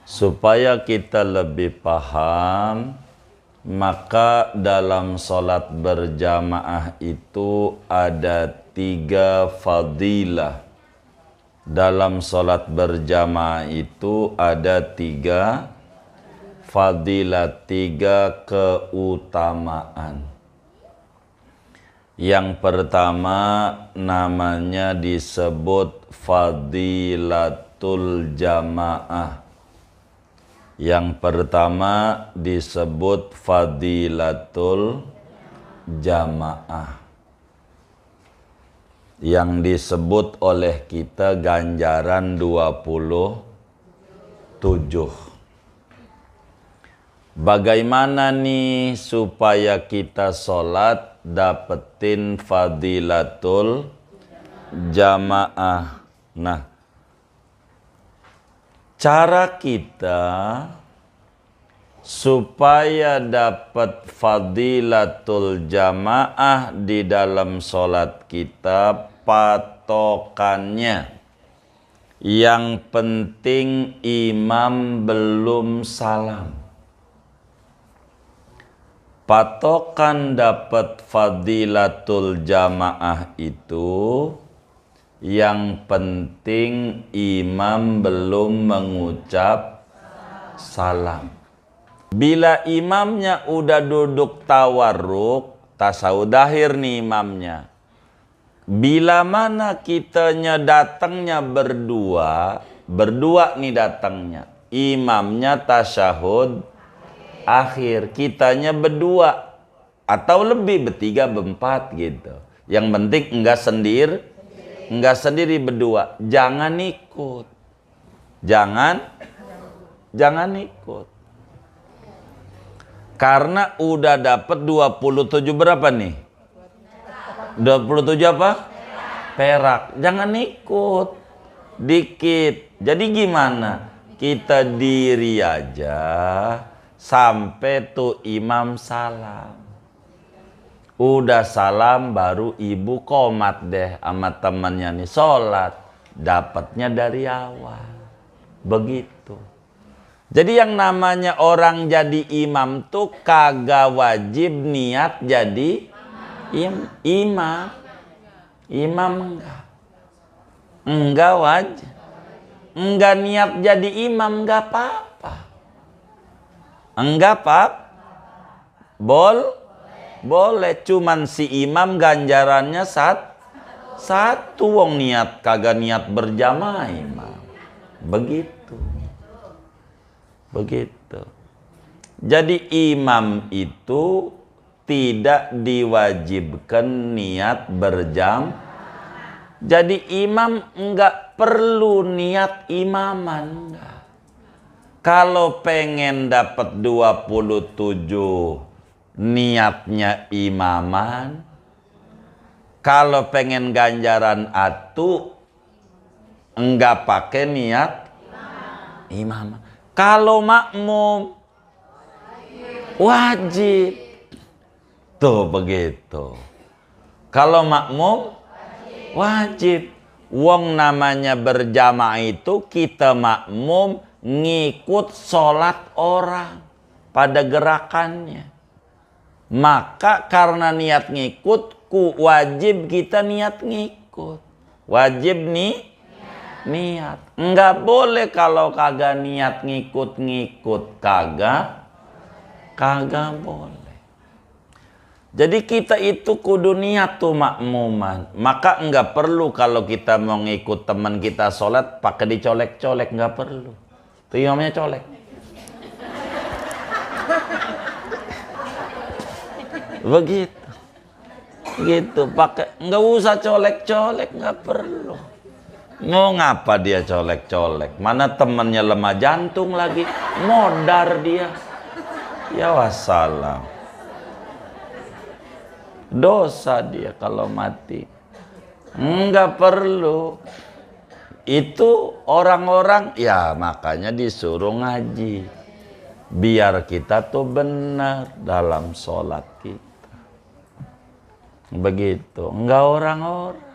Supaya kita lebih paham, maka dalam sholat berjamaah itu ada 3 fadilah. Dalam sholat berjamaah itu ada 3 fadilah, 3 keutamaan. Yang pertama namanya disebut fadilatul jamaah. Yang pertama disebut fadilatul jamaah, yang disebut oleh kita ganjaran 27. Bagaimana nih supaya kita sholat dapetin fadilatul jamaah? Nah, cara kita supaya dapat fadilatul jamaah di dalam sholat kita, patokannya yang penting imam belum salam. Patokan dapat fadilatul jamaah itu yang penting imam belum mengucap salam. Bila imamnya udah duduk tawarruk, tasawuf akhir nih imamnya. Bila mana kitanya datangnya berdua nih datangnya. Imamnya tasyahud akhir, kitanya berdua atau lebih, bertiga, berempat gitu. Yang penting enggak sendiri berdua. Jangan ikut. Jangan ikut. Karena udah dapat 27 berapa nih? 27 apa? Perak. Jangan ikut. Dikit. Jadi gimana? Kita diri aja sampai tuh imam salam. Udah salam baru ibu qomat deh sama temannya nih sholat. Dapatnya dari awal. Begitu. Jadi yang namanya orang jadi imam tuh kagak wajib niat jadi imam. Imam enggak wajib. Enggak niat jadi imam enggak apa-apa. Enggak apa-apa. Boleh, cuman si imam ganjarannya satu, wong niat kagak niat berjamaah imam. Begitu. Jadi imam itu tidak diwajibkan niat berjamaah. Jadi imam enggak perlu niat imaman, enggak. Kalau pengen dapat 27 niatnya imaman. Kalau pengen ganjaran atu enggak pakai niat imaman. Kalau makmum wajib. Tuh begitu. Kalau makmum wajib. Wong namanya berjamaah itu kita makmum ngikut sholat orang pada gerakannya. Maka karena niat ngikut, wajib kita niat ngikut. Wajib nih niat. Enggak boleh kalau kagak niat ngikut kagak boleh. Jadi kita itu kudu niat tuh makmuman. Maka enggak perlu kalau kita mau ngikut teman kita sholat pakai dicolek-colek, enggak perlu. Tuh imamnya colek. Begitu pakai, enggak usah colek-colek, enggak perlu. Mau ngapa dia colek-colek? Mana temannya lemah jantung lagi, modar dia. Ya wassalam. Dosa dia kalau mati. Enggak perlu. Itu orang-orang, ya makanya disuruh ngaji. Biar kita tuh benar dalam sholat kita. Begitu. Enggak orang-orang.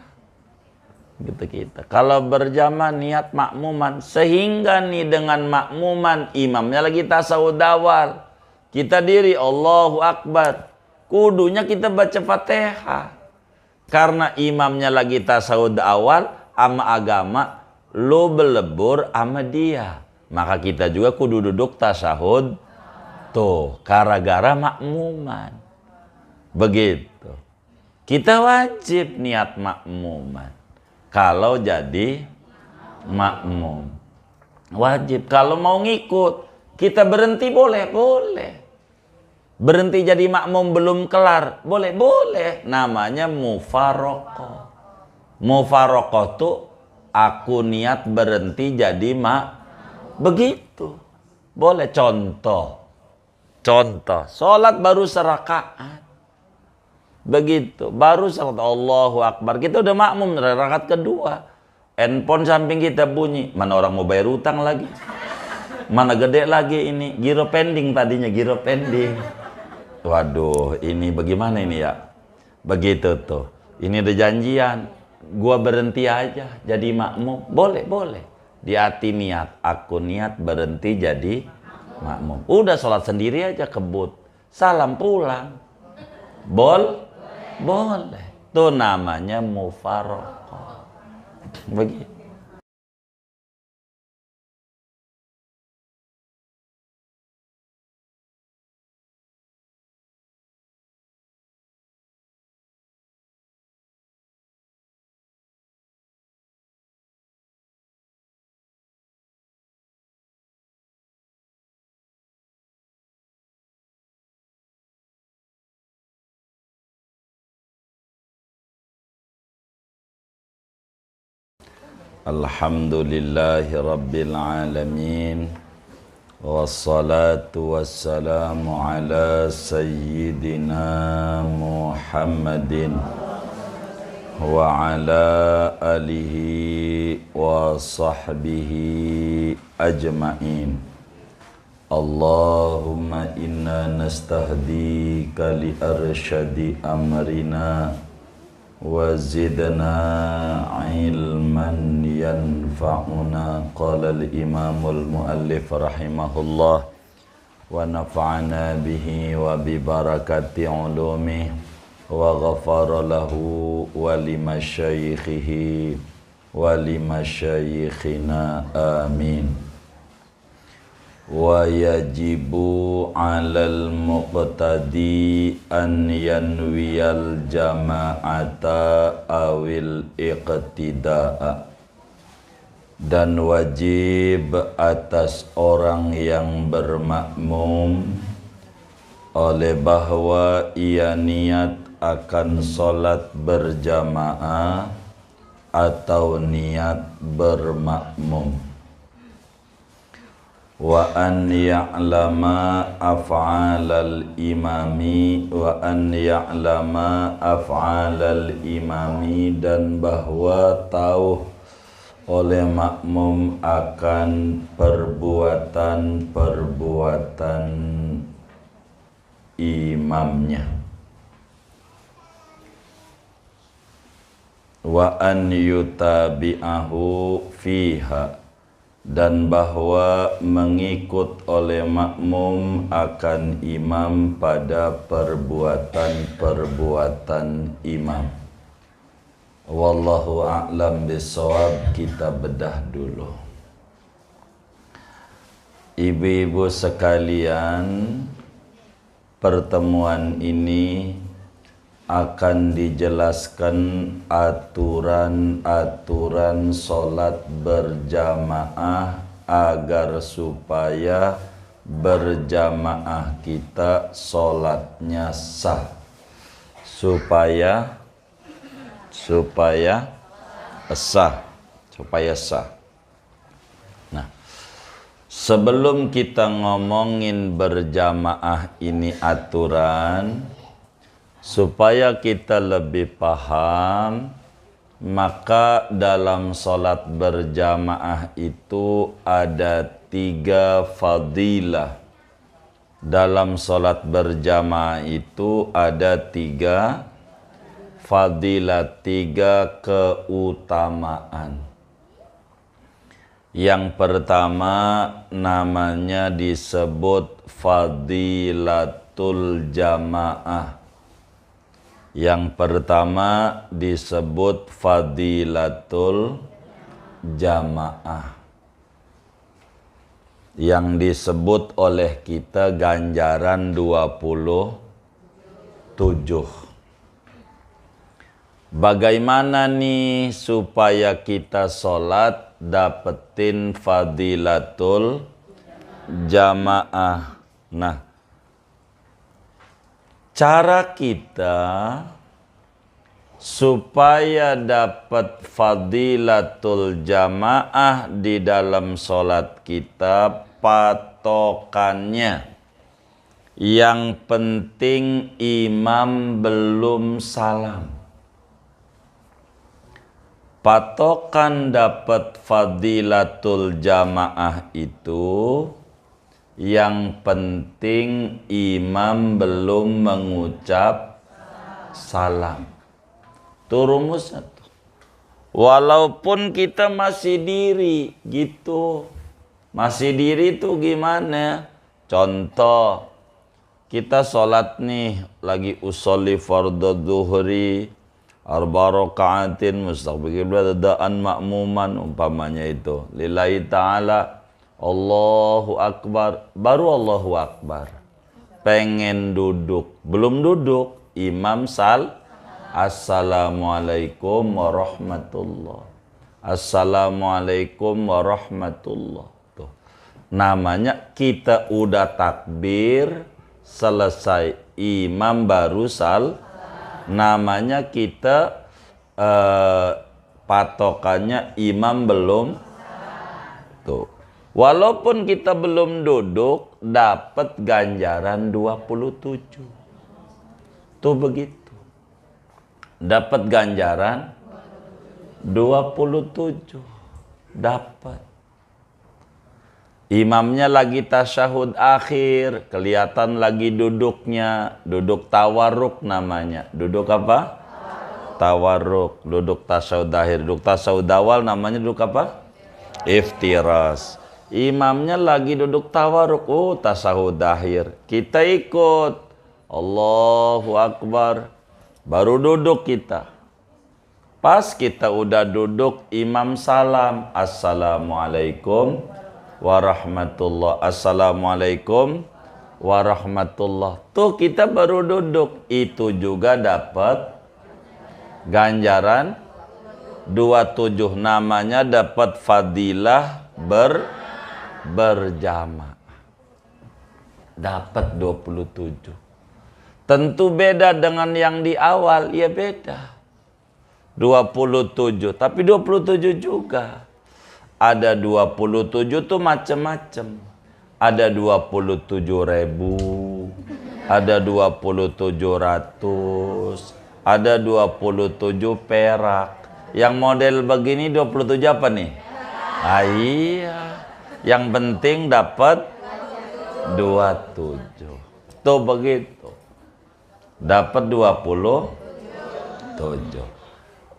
gitu kita. Kalau berjamaah niat makmuman, sehingga nih dengan makmuman imamnya lagi tasawuf awal, kita diri Allahu Akbar, kudunya kita baca Fatihah. Karena imamnya lagi tasawuf awal sama agama, lo belebur sama dia, maka kita juga kudu duduk tasahud tuh, gara-gara makmuman. Begitu. Kita wajib niat makmuman. Kalau jadi makmum. Wajib. Kalau mau ngikut, kita berhenti boleh? Boleh. Berhenti jadi makmum belum kelar? Boleh? Boleh. Namanya mufarokoh. Mufarokoh tuh aku niat berhenti jadi begitu. Boleh. Contoh. Sholat baru serakaat. Begitu. Baru sholat Allahu Akbar. Kita udah makmum rakaat kedua. Handphone samping kita bunyi. Mana orang mau bayar utang lagi? Mana gede lagi ini? Giro pending tadinya. Giro pending. Waduh, ini bagaimana ini ya? Begitu tuh. Ini ada janjian. Gua berhenti aja jadi makmum. Boleh, boleh. Di hati niat. Aku niat berhenti jadi makmum. Udah sholat sendiri aja kebut. Salam pulang. Boleh. Itu namanya mufarokoh. Begitu. Alhamdulillahi Rabbil Alamin. Wassalatu wassalamu ala Sayyidina Muhammadin wa ala alihi wa sahbihi ajma'in. Allahumma inna nastahdika li arsyadi amrina wa zidna ilman yanfa'una. Qala al-imamul muallif rahimahullah wa nafa'ana bihi wa bi barakati ulumih wa ghafara lahu wa limasyaikhihi wa limasyayikhina amin. Wa yajibu 'alal muqtadi an yanwiyal jama'ata awil iqtida'a. Dan wajib atas orang yang bermakmum oleh bahwa ia niat akan sholat berjamaah atau niat bermakmum. Wa an ya'lama af'alal imami dan bahwa tahu oleh makmum akan perbuatan-perbuatan imamnya. Wa an yutabi'ahu fiha, dan bahwa mengikut oleh makmum akan imam pada perbuatan-perbuatan imam. Wallahu a'lam bishawab. Kita bedah dulu. Ibu-ibu sekalian, pertemuan ini akan dijelaskan aturan-aturan sholat berjamaah agar supaya berjamaah kita sholatnya sah. Supaya sah. Nah, sebelum kita ngomongin berjamaah ini aturan, supaya kita lebih paham, maka dalam sholat berjamaah itu ada 3 fadilah. Dalam sholat berjamaah itu ada 3 fadilat, 3 keutamaan. Yang pertama namanya disebut fadilatul jamaah. Yang pertama disebut fadilatul jamaah. Yang disebut oleh kita ganjaran 27. Bagaimana nih supaya kita sholat dapetin fadilatul jamaah? Nah, cara kita supaya dapat fadilatul jamaah di dalam sholat kita, patokannya yang penting imam belum salam. Patokan dapat fadilatul jamaah itu yang penting imam belum mengucap salam. Itu rumusnya tuh. Walaupun kita masih diri gitu. Masih diri tuh gimana? Contoh, kita sholat nih lagi usolli fardhu dhuhri arba raka'atin mustaqbil dadaan ma'muman, umpamanya itu lillahi ta'ala, Allahu Akbar, baru Allahu Akbar, pengen duduk, belum duduk, imam Assalamualaikum warahmatullah, Assalamualaikum warahmatullah. Tuh, namanya kita udah takbir selesai, imam baru namanya kita patokannya imam belum. Tuh, walaupun kita belum duduk dapat ganjaran 27. Tuh begitu, dapat ganjaran 27, dapat. Imamnya lagi tasyahud akhir, kelihatan lagi duduknya, duduk tawarruk namanya. Duduk apa? Tawarruk. Duduk tasyahud akhir. Duduk tasyahud awal namanya duduk apa? Iftiras. Imamnya lagi duduk tawarruk, tasyahud akhir. Kita ikut, Allahu Akbar, baru duduk kita. Pas kita udah duduk, imam salam, Assalamualaikum warahmatullah, Assalamualaikum warahmatullah. Tuh kita baru duduk, itu juga dapat ganjaran 27, namanya dapat fadilah berjamaah, dapat 27. Tentu beda dengan yang di awal, ya beda 27, tapi 27 juga. Ada 27 tuh macam-macam. Ada 27.000, ada 2700, ada 27 perak. Yang model begini 27 apa nih? Ah, iya. Yang penting dapat 27. Tuh begitu. Dapat 27.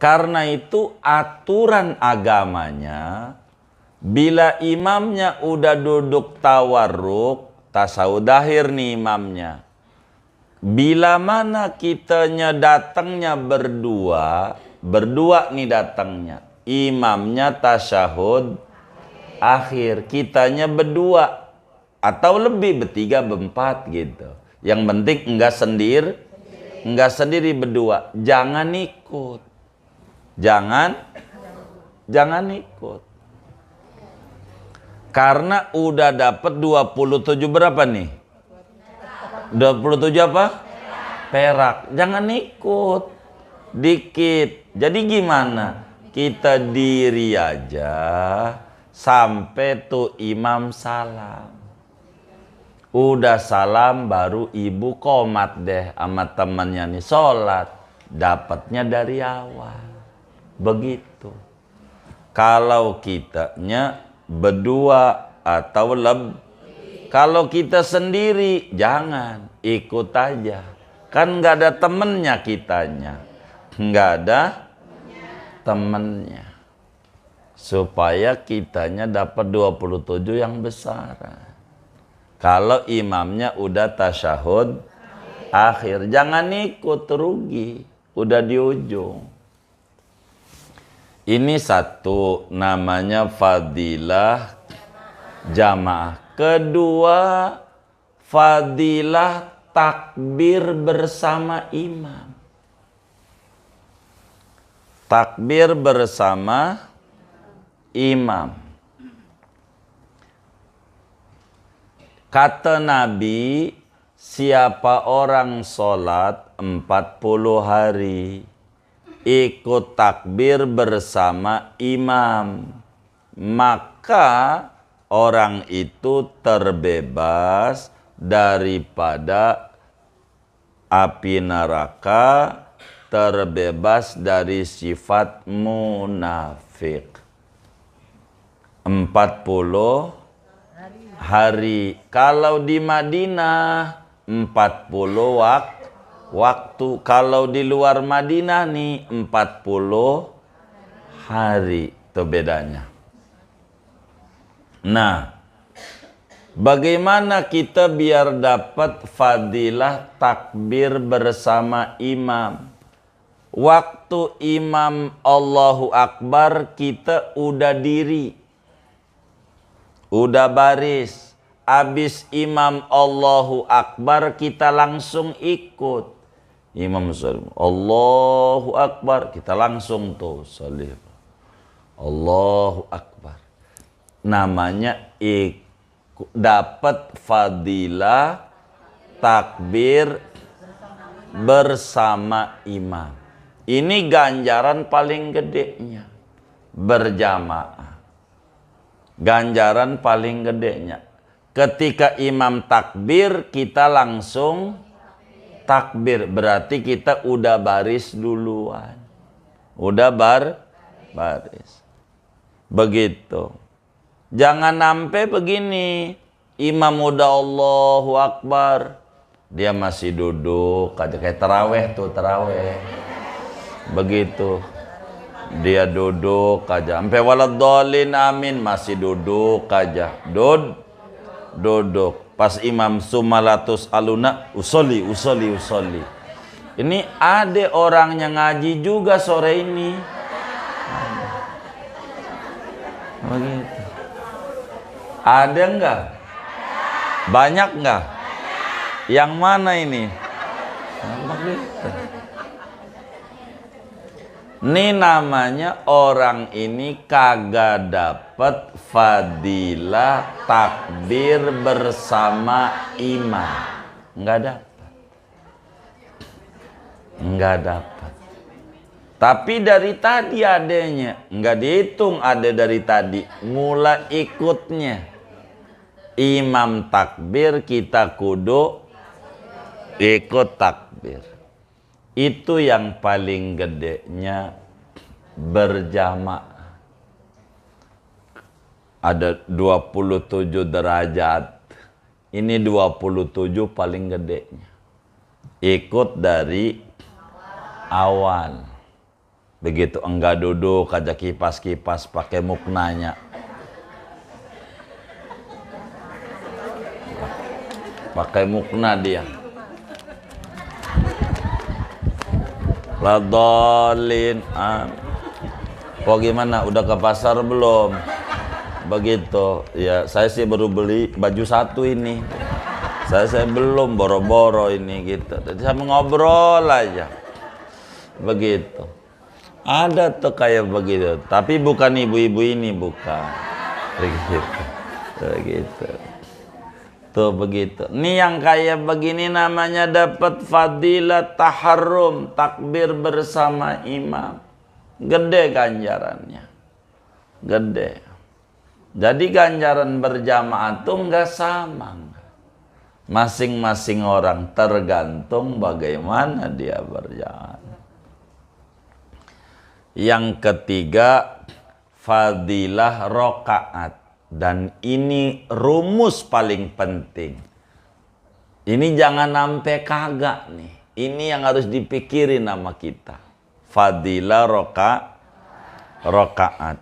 Karena itu aturan agamanya, bila imamnya udah duduk tawarruk, tasyahud akhir nih imamnya. Bila mana kitanya datangnya berdua nih datangnya. Imamnya tasyahud akhir, kitanya berdua atau lebih, bertiga, berempat gitu. Yang penting enggak sendiri berdua. Jangan ikut. Jangan ikut. Karena udah dapat 27 berapa nih? 27 apa? Perak. Jangan ikut. Dikit. Jadi gimana? Kita diri aja sampai tuh imam salam. Udah salam baru ibu qomat deh sama temannya nih sholat. Dapatnya dari awal. Begitu. Kalau kitanya berdua atau lebih. Kalau kita sendiri jangan, ikut aja. Kan nggak ada temennya kitanya. nggak ada temennya. Supaya kitanya dapat 27 yang besar. Kalau imamnya udah tasyahud akhir, jangan ikut, rugi, udah di ujung. Ini satu, namanya fadilah jamaah. Kedua, fadilah takbir bersama imam. Takbir bersama imam. Kata Nabi, siapa orang sholat 40 hari ikut takbir bersama imam, maka orang itu terbebas daripada api neraka, terbebas dari sifat munafik. 40 hari. Kalau di Madinah 40 waktu. Kalau di luar Madinah nih 40 hari. Itu bedanya. Nah, bagaimana kita biar dapat fadilah takbir bersama imam? Waktu imam Allahu Akbar, kita udah diri, udah baris. Habis imam Allahu Akbar, kita langsung ikut. Imam Allahu Akbar, kita langsung tuh salih. Allahu Akbar. Namanya dapat fadilah takbir bersama imam. Ini ganjaran paling gedenya, berjamaah. Ganjaran paling gedenya. Ketika imam takbir, kita langsung takbir. Berarti kita udah baris duluan. Udah baris. Begitu. Jangan sampai begini, imam udah Allahu Akbar, dia masih duduk, kayak taraweh tuh, taraweh. Begitu. Dia duduk aja. Sampai waladhdallin amin, masih duduk aja. Duduk. Pas imam sumalatus aluna, usolli. Ini ada orang yang ngaji juga sore ini. Begitu. Ada enggak? Banyak enggak? Yang mana ini? Ini namanya orang ini kagak dapat fadilah takbir bersama imam. Enggak dapat. Tapi dari tadi adanya, enggak dihitung ada dari tadi. Mula ikutnya. Imam takbir, kita kudu ikut takbir. Itu yang paling gedenya berjamaah. Ada 27 derajat. Ini 27 paling gedenya. Ikut dari awal. Begitu enggak duduk aja kipas-kipas pakai muknanya. Pakai mukna dia. Ladhalin. Kok gimana? Udah ke pasar belum? Begitu. Ya, saya sih baru beli baju satu ini. Saya belum, boro-boro ini gitu. Jadi saya ngobrol aja. Begitu. Ada tuh kayak begitu. Tapi bukan ibu-ibu ini, bukan. Begitu. Tuh begitu. Ini yang kayak begini namanya dapat fadilah taharrum, takbir bersama imam. Gede ganjarannya. Gede. Jadi ganjaran berjamaah tuh nggak sama. Masing-masing orang tergantung bagaimana dia berjalan. Yang ketiga, fadilah rokaat. Dan ini rumus paling penting. Ini jangan sampai kagak nih. Ini yang harus dipikirin sama kita. fadilah rokaat.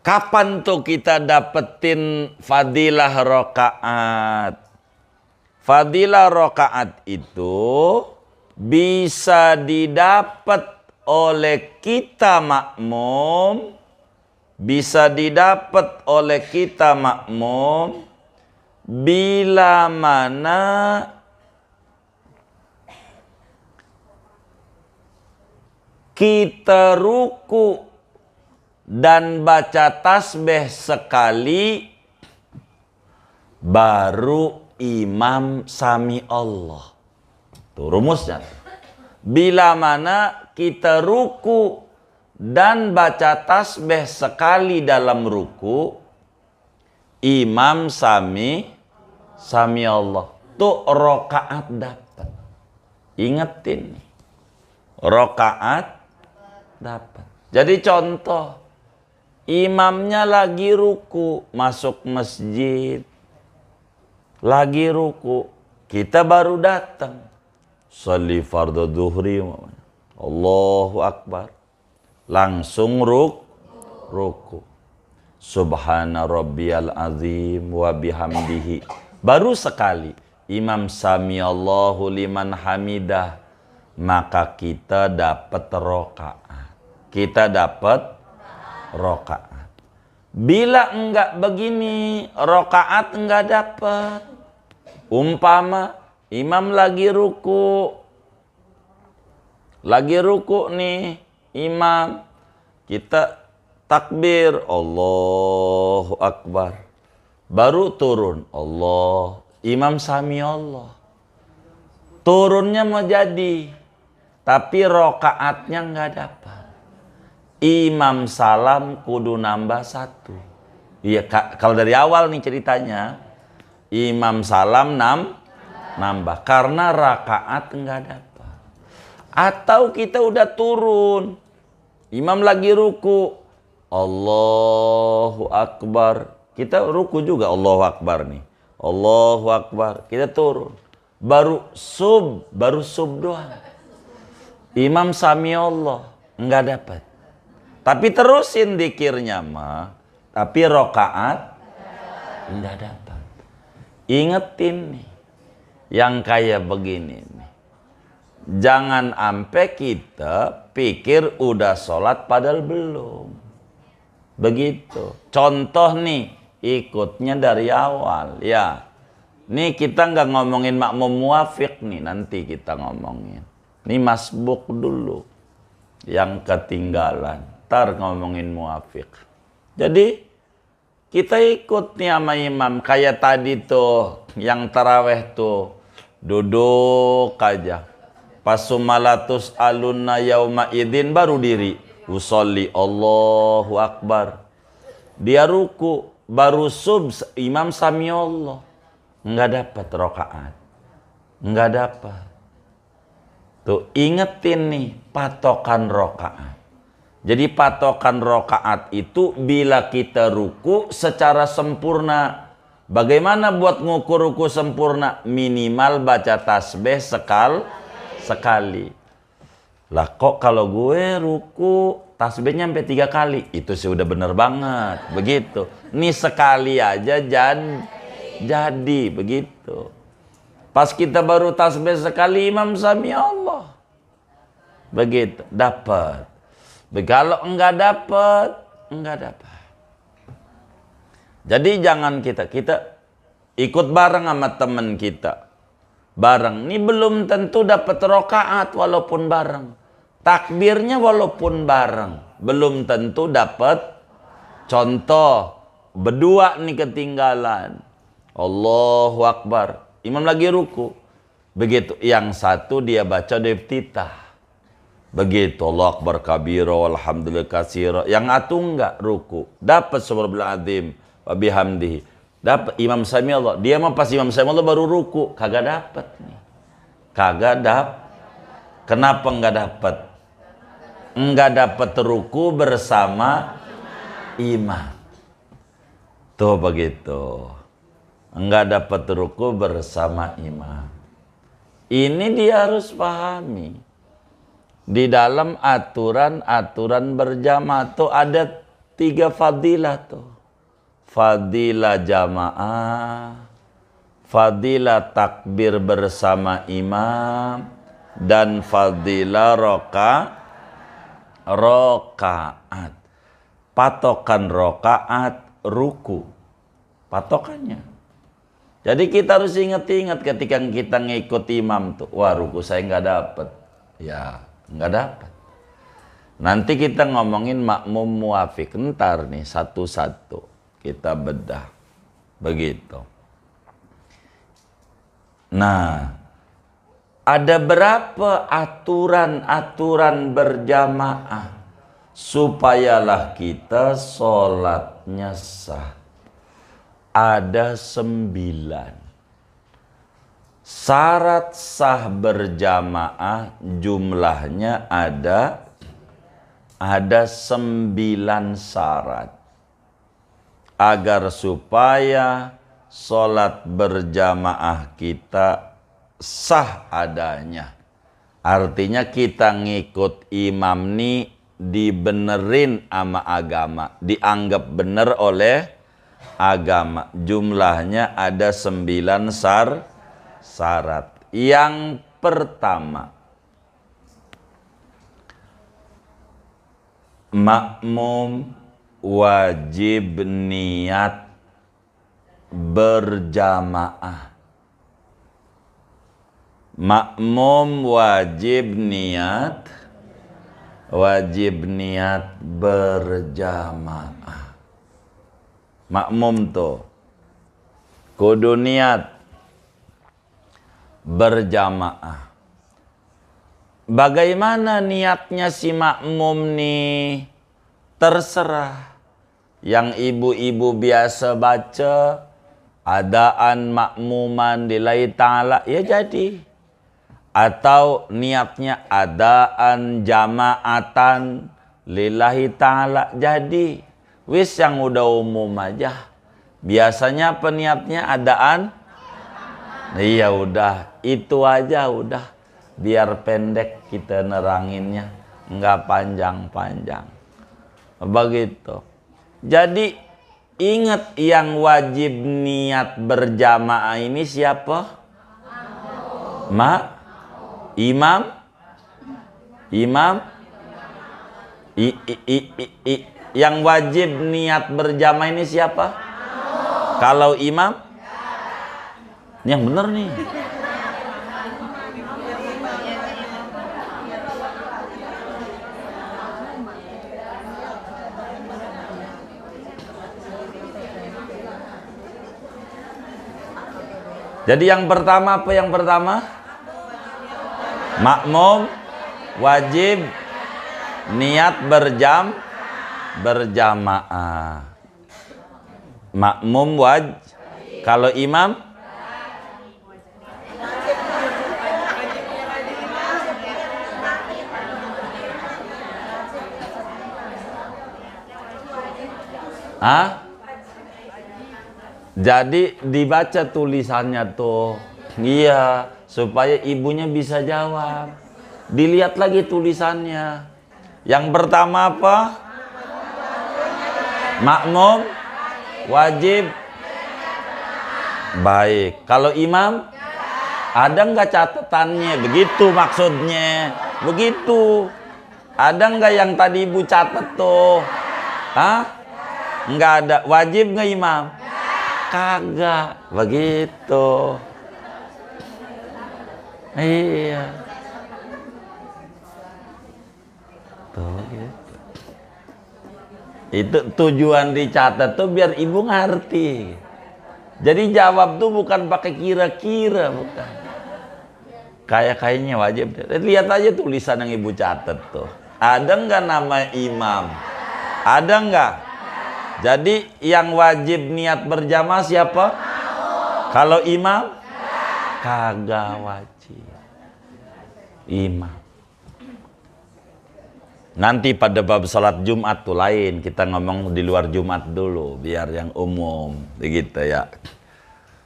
Kapan tuh kita dapetin fadilah rokaat? Fadilah rokaat itu bisa didapat oleh kita makmum, bisa didapat oleh kita makmum bila mana kita ruku dan baca tasbih sekali, baru imam sami Allah. Tuh rumusnya. Bila mana kita ruku dan baca tasbih sekali dalam ruku, imam sami Allah. Tuh rokaat dapat. Ingetin nih. Rokaat dapat. Jadi contoh, imamnya lagi ruku, masuk masjid, lagi ruku, kita baru datang, sholli fardhu dhuhri, Allahu Akbar, langsung ruku, subhana rabbiyal azim wa bihamdihi, baru sekali imam samiallahu liman hamidah, maka kita dapat rokaat. Kita dapat rokaat. Bila enggak begini, rokaat enggak dapat. Umpama imam lagi ruku nih imam, kita takbir Allahu Akbar, baru turun Allah, imam sami Allah, turunnya mau jadi, tapi rokaatnya enggak dapat. Imam salam kudu nambah 1. Iya, kalau dari awal nih ceritanya, imam salam nambah karena rakaat enggak dapat. Atau kita udah turun, imam lagi ruku, Allahu Akbar, kita ruku juga Allahu Akbar nih, Allahu Akbar, kita turun, baru sub doang, imam sami Allah enggak dapat. Tapi terusin dikirnya mah, tapi rokaat enggak dapat. Ingetin nih, yang kayak begini nih, jangan ampe kita pikir udah sholat padahal belum. Begitu. Contoh nih, ikutnya dari awal ya. Nih kita nggak ngomongin makmum muafiq nih, nanti kita ngomongin. Nih masbuk dulu, yang ketinggalan. Ntar ngomongin muafiq. Jadi kita ikut nih sama imam. Kayak tadi tuh yang taraweh tuh, duduk aja. Pasumalatus alunna yauma idin, baru diri, usolli Allahu Akbar. Dia ruku, baru sub, imam sami Allah. Enggak dapat rokaat. Enggak dapat. Tuh ingetin nih patokan rokaat. Jadi patokan rokaat itu bila kita ruku secara sempurna. Bagaimana buat ngukur ruku sempurna? Minimal baca tasbih sekali. Lah kok kalau gue ruku tasbihnya sampai 3 kali? Itu sih udah bener banget. Begitu. Nih sekali aja jadi begitu. Pas kita baru tasbih sekali, imam sami Allah. Begitu. Dapat. Kalau enggak dapat. Jadi jangan kita ikut bareng sama teman kita. Bareng. Ini belum tentu dapat rokaat walaupun bareng. Takbirnya walaupun bareng. Belum tentu dapat. Contoh. Berdua nih ketinggalan. Allahu Akbar. Imam lagi ruku. Begitu. Yang satu dia baca iftitah. Begitu, Allah Akbar kabira walhamdulillah katsira. Yang atu enggak ruku, dapat subhanallah azim wa bihamdihi. Dapat imam sami Allah. Dia mah pas imam sami Allah baru ruku, kagak dapat nih. Kenapa enggak dapat? Enggak dapat ruku bersama imam. Tuh begitu. Enggak dapat ruku bersama imam. Ini dia harus pahami. Di dalam aturan-aturan berjamaah tuh ada 3 fadilah tuh. Fadilah jamaah, fadilah takbir bersama imam, dan fadilah rokaat. Patokan rokaat, ruku. Patokannya. Jadi kita harus ingat-ingat ketika kita ngikut imam tuh. Wah, ruku saya nggak dapet. Ya, nggak dapat. Nanti kita ngomongin makmum muafik. Ntar nih satu-satu kita bedah. Begitu. Nah, ada berapa aturan-aturan berjamaah supayalah kita sholatnya sah? Ada 9. Syarat sah berjamaah jumlahnya ada 9 syarat. Agar supaya sholat berjamaah kita sah adanya. Artinya kita ngikut imam nih dibenerin sama agama. Dianggap bener oleh agama. Jumlahnya ada 9 syarat. Yang pertama, makmum wajib niat berjamaah. Makmum wajib niat berjamaah. Makmum tuh kudu niat berjamaah. Bagaimana niatnya si makmum nih? Terserah. Yang ibu-ibu biasa baca adaan makmuman lillahi ta'ala, ya jadi. Atau niatnya adaan jamaatan lillahi ta'ala, jadi. Wis yang udah umum aja. Biasanya peniatnya adaan. Iya udah, itu aja udah. Biar pendek kita neranginnya, nggak panjang-panjang. Begitu. Jadi ingat yang wajib niat berjamaah ini siapa? Imam. Yang wajib niat berjamaah ini siapa? Kalau imam? Yang benar nih. Jadi yang pertama apa yang pertama? Makmum wajib niat berjamaah. Makmum wajib. Kalau imam? Jadi dibaca tulisannya tuh. Iya, supaya ibunya bisa jawab. Dilihat lagi tulisannya. Yang pertama apa? Makmum wajib. Baik. Kalau imam? Ada nggak catatannya? Begitu maksudnya. Begitu. Ada nggak yang tadi ibu catat tuh? Nggak ada. Wajib nggak imam? Kagak. Begitu. Iya. Tuh gitu. Itu tujuan dicatat tuh biar ibu ngerti. Jadi jawab tuh bukan pakai kira-kira, bukan. Kayaknya wajib. Lihat aja tulisan yang ibu catat tuh. Ada nggak nama imam? Ada nggak? Jadi yang wajib niat berjamaah siapa? Kalau imam? Kagak wajib. Imam. Nanti pada bab salat Jumat tuh lain, kita ngomong di luar Jumat dulu biar yang umum, begitu ya.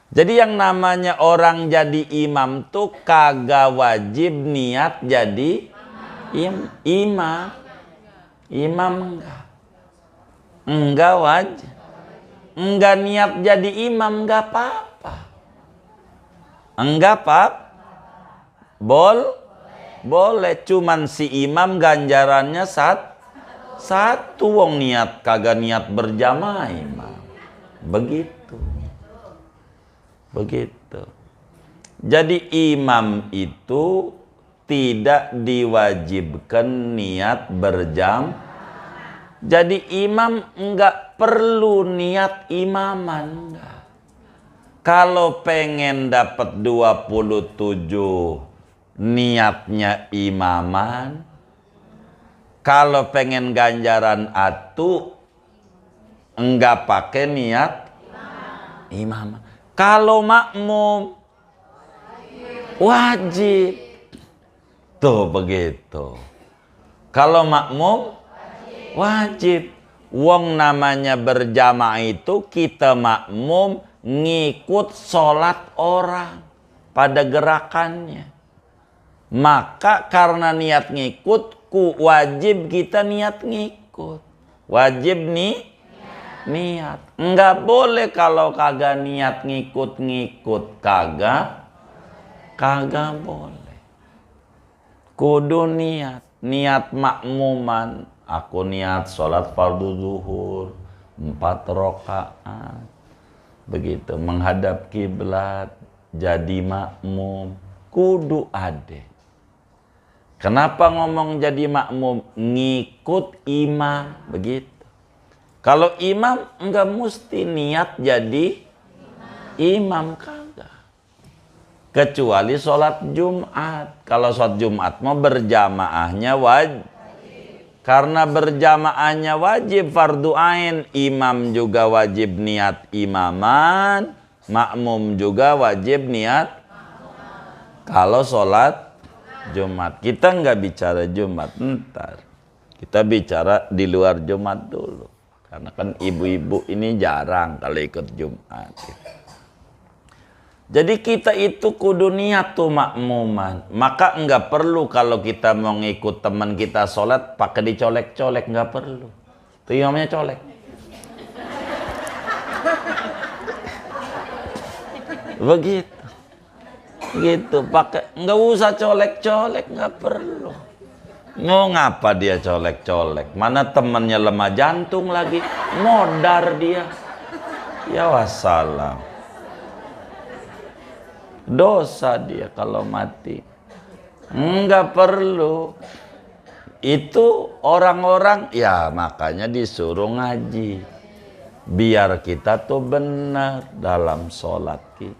Jadi yang namanya orang jadi imam tuh kagak wajib niat jadi Imam. Imam enggak wajib. Enggak niat jadi imam enggak apa-apa. Enggak apa? Boleh, cuman si imam ganjarannya satu wong niat kagak niat berjamaah imam. Begitu. Jadi imam itu tidak diwajibkan niat berjamaah. Jadi imam enggak perlu niat imaman. Enggak. Kalau pengen dapat 27 niatnya imaman. Kalau pengen ganjaran atu enggak pakai niat imaman. Kalau makmum wajib. Tuh begitu. Kalau makmum wajib. Wong namanya berjamaah itu kita makmum ngikut sholat orang pada gerakannya. Maka karena niat ngikut, wajib kita niat ngikut. Wajib nih niat. Enggak boleh kalau kagak niat ngikut-ngikut. Kagak boleh. Kudu niat makmuman. Aku niat sholat fardu zuhur 4 rakaat. Begitu menghadap kiblat, jadi makmum. Kudu ada. Kenapa ngomong jadi makmum? Ngikut imam. Begitu. Kalau imam enggak mesti niat jadi imam, kagak. Kecuali sholat Jumat. Kalau sholat Jumat mau berjamaahnya wajib. Karena berjamaahnya wajib fardu ain. Imam juga wajib niat imaman. Makmum juga wajib niat. Kalau sholat Jumat. Kita nggak bicara Jumat, ntar. Kita bicara di luar Jumat dulu. Karena kan ibu-ibu ini jarang kalau ikut Jumat. Jadi kita itu kudu niat tuh makmuman. Maka nggak perlu kalau kita mau ngikut teman kita sholat pakai dicolek-colek, nggak perlu. Itu namanya colek. Begitu. Gitu, pakai nggak usah colek-colek, nggak perlu. Mau ngapa dia colek-colek? Mana temennya lemah jantung lagi, modar dia. Ya wassalam. Dosa dia kalau mati. Nggak perlu. Itu orang-orang, ya makanya disuruh ngaji. Biar kita tuh benar dalam sholat kita.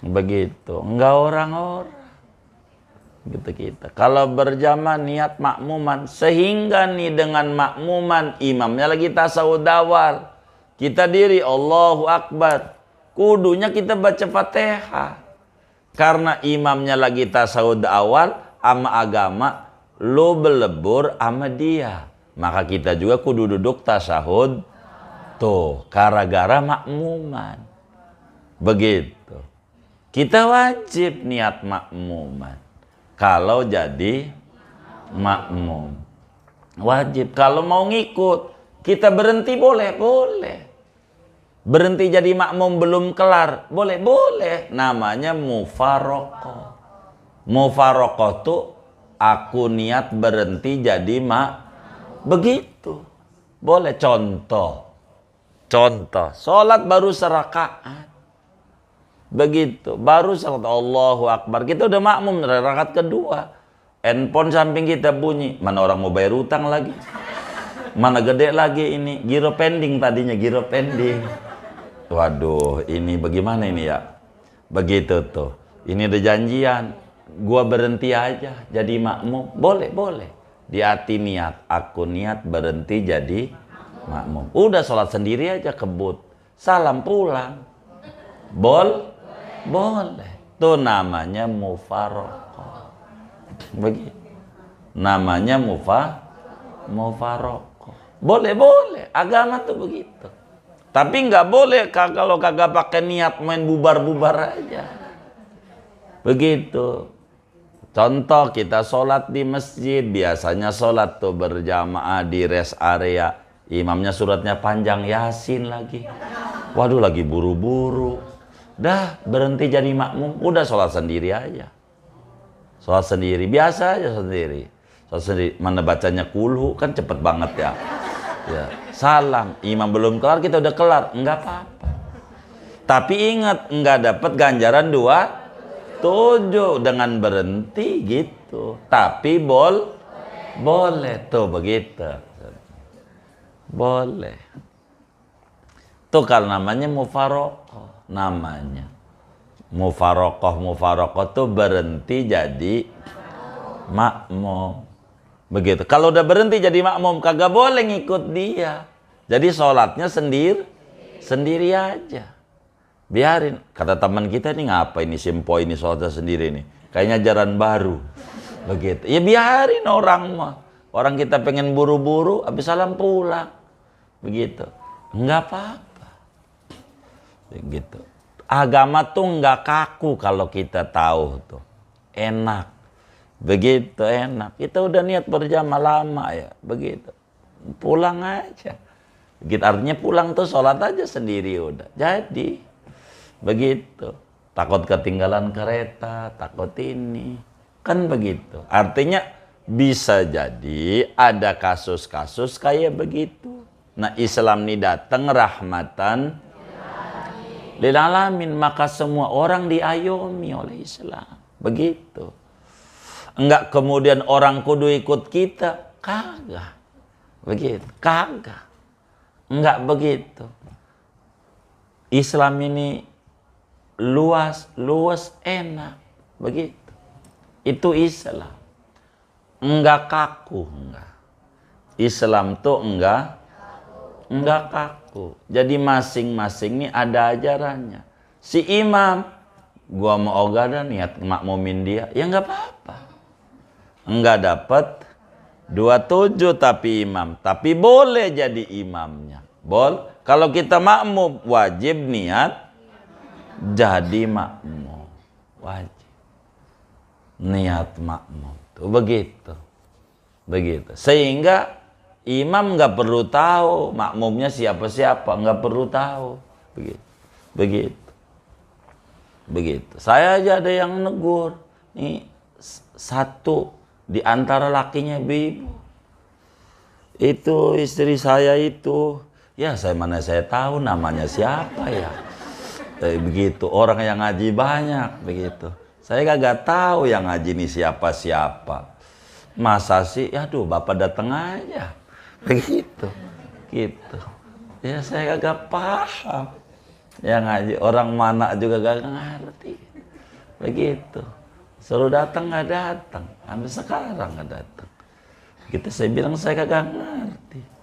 Begitu, enggak orang-orang gitu kita. Kalau berjamaah niat makmuman, sehingga nih dengan makmuman imamnya lagi tasawuf awal, kita diri Allahu Akbar, kudunya kita baca Fatihah. Karena imamnya lagi tasawuf awal sama agama, lo belebur sama dia, maka kita juga kudu duduk tasahud tuh, gara-gara makmuman. Begitu. Kita wajib niat makmuman. Kalau jadi makmum. Wajib. Kalau mau ngikut, kita berhenti boleh. Berhenti jadi makmum belum kelar. Boleh. Namanya mufarokoh. Mufarokoh tuh aku niat berhenti jadi begitu. Boleh. Contoh. Sholat baru serakaat. Begitu, baru salat Allahu Akbar, kita udah makmum rakaat kedua. Handphone samping kita bunyi, mana orang mau bayar utang lagi, mana gede lagi ini, giro pending tadinya, giro pending. Waduh, ini bagaimana ini ya? Begitu tuh, ini ada janjian, gua berhenti aja jadi makmum, boleh. Di hati niat, aku niat berhenti jadi makmum. Udah sholat sendiri aja kebut, salam pulang, boleh. Itu namanya mufarokoh. Begitu. Namanya mufarokoh. Boleh. Agama tuh begitu. Tapi nggak boleh kalau kagak pakai niat main bubar-bubar aja. Begitu. Contoh kita sholat di masjid, biasanya sholat tuh berjamaah di rest area. Imamnya suratnya panjang, Yasin lagi. Waduh lagi buru-buru. Dah berhenti jadi makmum, udah sholat sendiri aja. Sholat sendiri, biasa aja sendiri. Sholat sendiri, mana bacanya kulhu, kan cepet banget ya. Ya. Salam, imam belum kelar, kita udah kelar, enggak apa-apa. Tapi ingat, enggak dapat ganjaran 27 dengan berhenti gitu. Tapi boleh tuh begitu. Boleh. Tuh kalau namanya mufaroqah, namanya. Mufaroqah tuh berhenti jadi makmum. Begitu. Kalau udah berhenti jadi makmum kagak boleh ngikut dia. Jadi sholatnya sendiri aja. Biarin. Kata teman kita nih, ngapa ini simpoi ini sholatnya sendiri nih. Kayaknya ajaran baru. Begitu. Ya biarin orang mah. Orang kita pengen buru-buru, habis salam pulang. Begitu. Enggak apa-apa. Begitu. Agama tuh enggak kaku kalau kita tahu tuh. Enak. Begitu enak. Kita udah niat berjamaah lama ya. Begitu. Pulang aja. Begitu. Artinya pulang tuh sholat aja sendiri udah. Jadi. Begitu. Takut ketinggalan kereta, takut ini. Kan begitu. Artinya bisa jadi ada kasus-kasus kayak begitu. Nah Islam ini datang rahmatan lil alamin. Maka semua orang diayomi oleh Islam. Begitu. Enggak kemudian orang kudu ikut kita. Kagak. Begitu. Kagak. Enggak begitu. Islam ini luas enak. Begitu. Itu Islam. Enggak kaku, enggak. Islam tuh enggak kaku. Jadi masing-masing ini ada ajarannya. Si imam, gua mau ogah dan niat makmumin dia, ya enggak apa-apa. Enggak dapat 27 tapi imam, tapi boleh jadi imamnya. Kalau kita makmum wajib niat jadi makmum, wajib niat makmum tuh begitu. Sehingga imam nggak perlu tahu makmumnya siapa, nggak perlu tahu, begitu. Saya aja ada yang negur, nih satu di antara lakinya ibu, itu istri saya itu, ya saya tahu namanya siapa ya. Begitu, orang yang ngaji banyak begitu. Saya kagak tahu yang ngaji ini siapa. Masa sih, aduh bapak datang aja. Begitu. Gitu. Ya saya kagak paham. Yang ngaji orang mana juga kagak ngerti. Begitu. Suruh datang nggak datang. Sampai sekarang nggak datang. Gitu saya bilang saya kagak ngerti.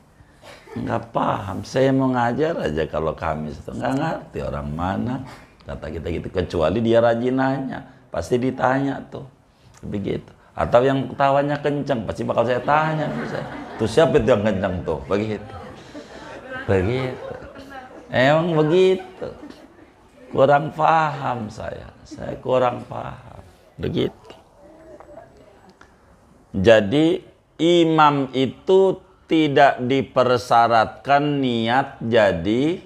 Nggak paham, saya mau ngajar aja kalau Kamis itu nggak ngerti orang mana kata kita gitu, kecuali dia rajin nanya, pasti ditanya tuh begitu. Atau yang ketawanya kenceng, pasti bakal saya tanya tuh siapa itu yang kenceng tuh, begitu. Emang begitu, kurang paham saya kurang paham, begitu. Jadi imam itu tidak dipersyaratkan niat jadi.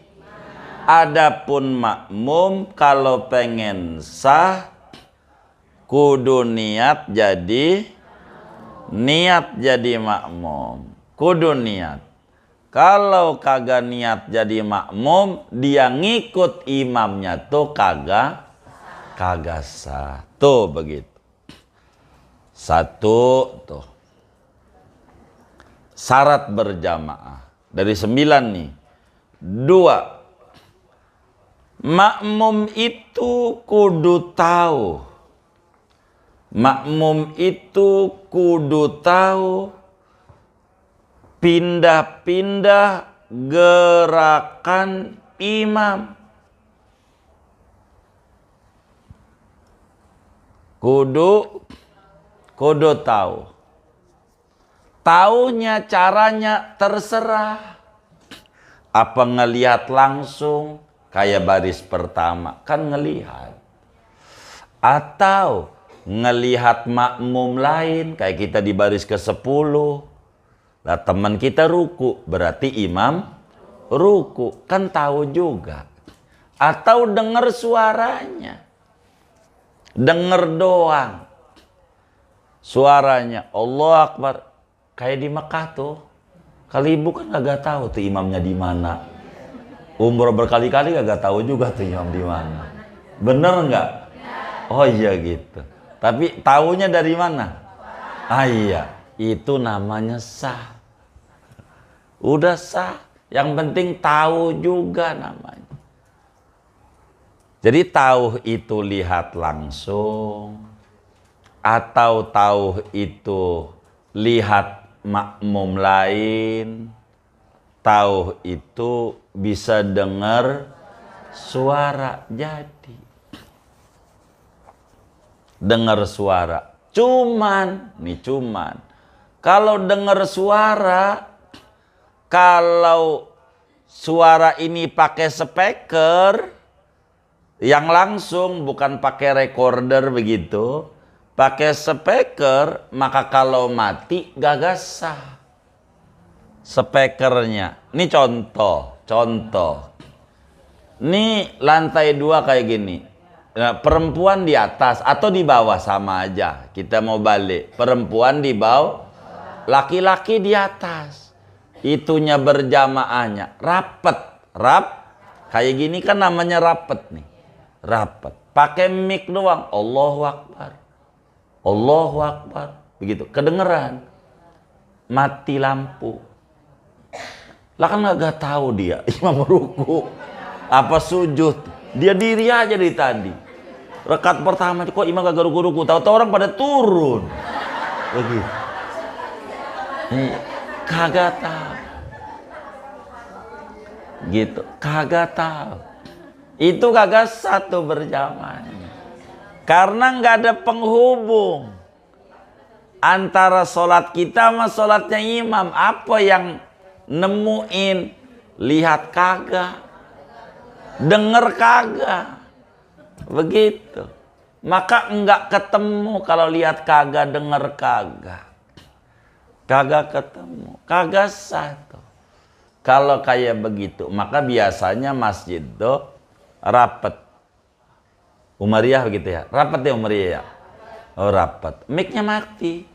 Adapun makmum kalau pengen sah kudu niat jadi makmum. Kudu niat. Kalau kagak niat jadi makmum, dia ngikut imamnya tuh kagak sah. Tuh begitu. Satu tuh. Syarat berjamaah dari 9 nih. 2, makmum itu kudu tahu. Makmum itu kudu tahu pindah-pindah gerakan imam. Kudu tahu. Taunya caranya terserah. Apa ngelihat langsung kayak baris pertama kan ngelihat. Atau ngelihat makmum lain, kayak kita di baris ke-10. Lah teman kita ruku, berarti imam ruku, kan tahu juga. Atau dengar suaranya. Dengar doang. Suaranya Allah Akbar. Kayak di Mekah tuh. Kali ibu kan gak tahu tuh imamnya di mana. Umroh berkali-kali gak tahu juga tuh imam di mana. Bener nggak? Oh iya gitu. Tapi tahunya dari mana? Ah iya, itu namanya sah. Udah sah. Yang penting tahu juga namanya. Jadi tahu itu lihat langsung, atau tahu itu lihat makmum lain, tahu itu bisa dengar suara, jadi dengar suara. Cuman kalau dengar suara, kalau suara ini pakai speaker yang langsung, bukan pakai recorder begitu, pakai speaker, maka kalau mati gak sah speakernya. Ini contoh. Ini lantai 2 kayak gini. Nah, perempuan di atas atau di bawah sama aja. Kita mau balik. Perempuan di bawah, laki-laki di atas. Itunya berjamaahnya rapet. Kayak gini kan namanya rapet nih. Rapet. Pakai mic doang. Allahu Akbar. Allahu Akbar. Begitu. Kedengeran. Mati lampu. Lah kan gak tahu dia. Imam ruku. Apa sujud. Dia diri aja dari tadi. Rakaat pertama kok imam gak ruku-ruku. Tahu-tahu orang pada turun. Begitu. Kagak tahu. Gitu. Kagak tahu. Itu kagak satu berjamaahnya. Karena nggak ada penghubung antara sholat kita sama sholatnya imam. Apa yang nemuin? Lihat kagak, denger kagak, begitu. Maka enggak ketemu kalau lihat kagak, denger kagak. Kagak ketemu, kagak satu. Kalau kayak begitu, maka biasanya masjid tuh rapet. Umariyah begitu ya, rapet ya Umariyah ya. Oh rapet, mic-nya mati,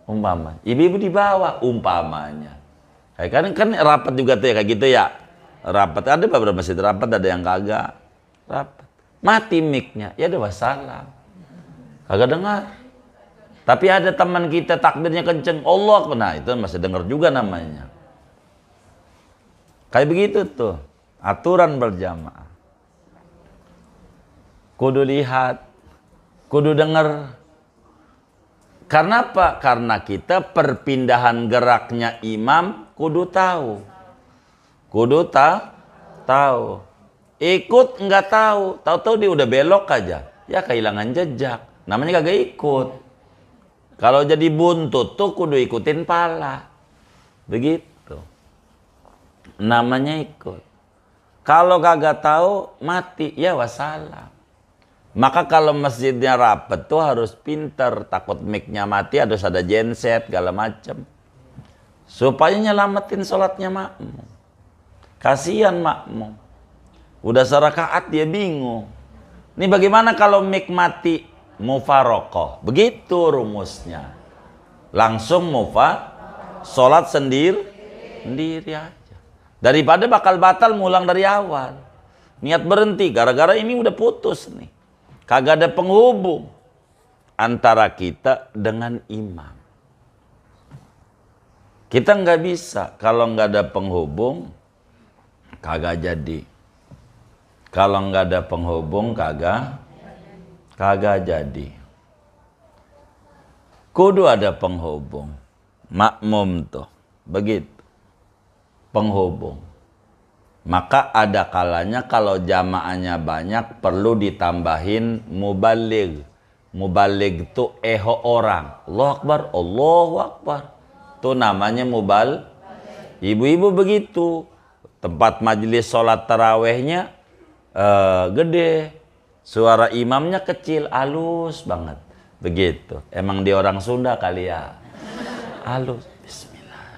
umpamanya. Ibu-ibu di bawah, umpamanya. Kan rapet juga tuh ya, kayak gitu ya. Rapet, ada beberapa masjid rapet, ada yang kagak rapet. Mati mic-nya, ya udah wassalam. Kagak dengar. Tapi ada teman kita takbirnya kenceng, Allah, nah itu masih dengar juga namanya. Kayak begitu tuh, aturan berjamaah. Kudu lihat, kudu dengar. Karena apa? Karena kita perpindahan geraknya imam kudu tahu. Kudu tahu. Ikut nggak tahu. Tahu-tahu dia udah belok aja. Ya kehilangan jejak. Namanya kagak ikut. Kalau jadi buntut tuh kudu ikutin pala. Begitu. Namanya ikut. Kalau kagak tahu mati, ya wassalam. Maka kalau masjidnya rapet tuh harus pinter. Takut mic-nya mati, harus ada genset, segala macem. Supaya nyelamatin sholatnya makmum. Kasihan makmum. Udah serakaat dia bingung. Ini bagaimana kalau mic mati? Mufarokoh. Begitu rumusnya. Langsung sholat sendiri aja. Daripada bakal batal ngulang dari awal. Niat berhenti, gara-gara ini udah putus nih. Kagak ada penghubung antara kita dengan imam. Kita nggak bisa kalau nggak ada penghubung, kagak jadi. Kalau nggak ada penghubung, kagak jadi. Kudu ada penghubung. Makmum tuh begitu, penghubung. Maka ada kalanya kalau jamaahnya banyak perlu ditambahin mubaligh. Mubaligh itu eho orang. Allahu Akbar, Allahu Akbar. Itu namanya mubaligh. Ibu-ibu begitu. Tempat majelis sholat tarawehnya gede. Suara imamnya kecil, halus banget. Begitu. Emang dia orang Sunda kali ya. Halus. Bismillah.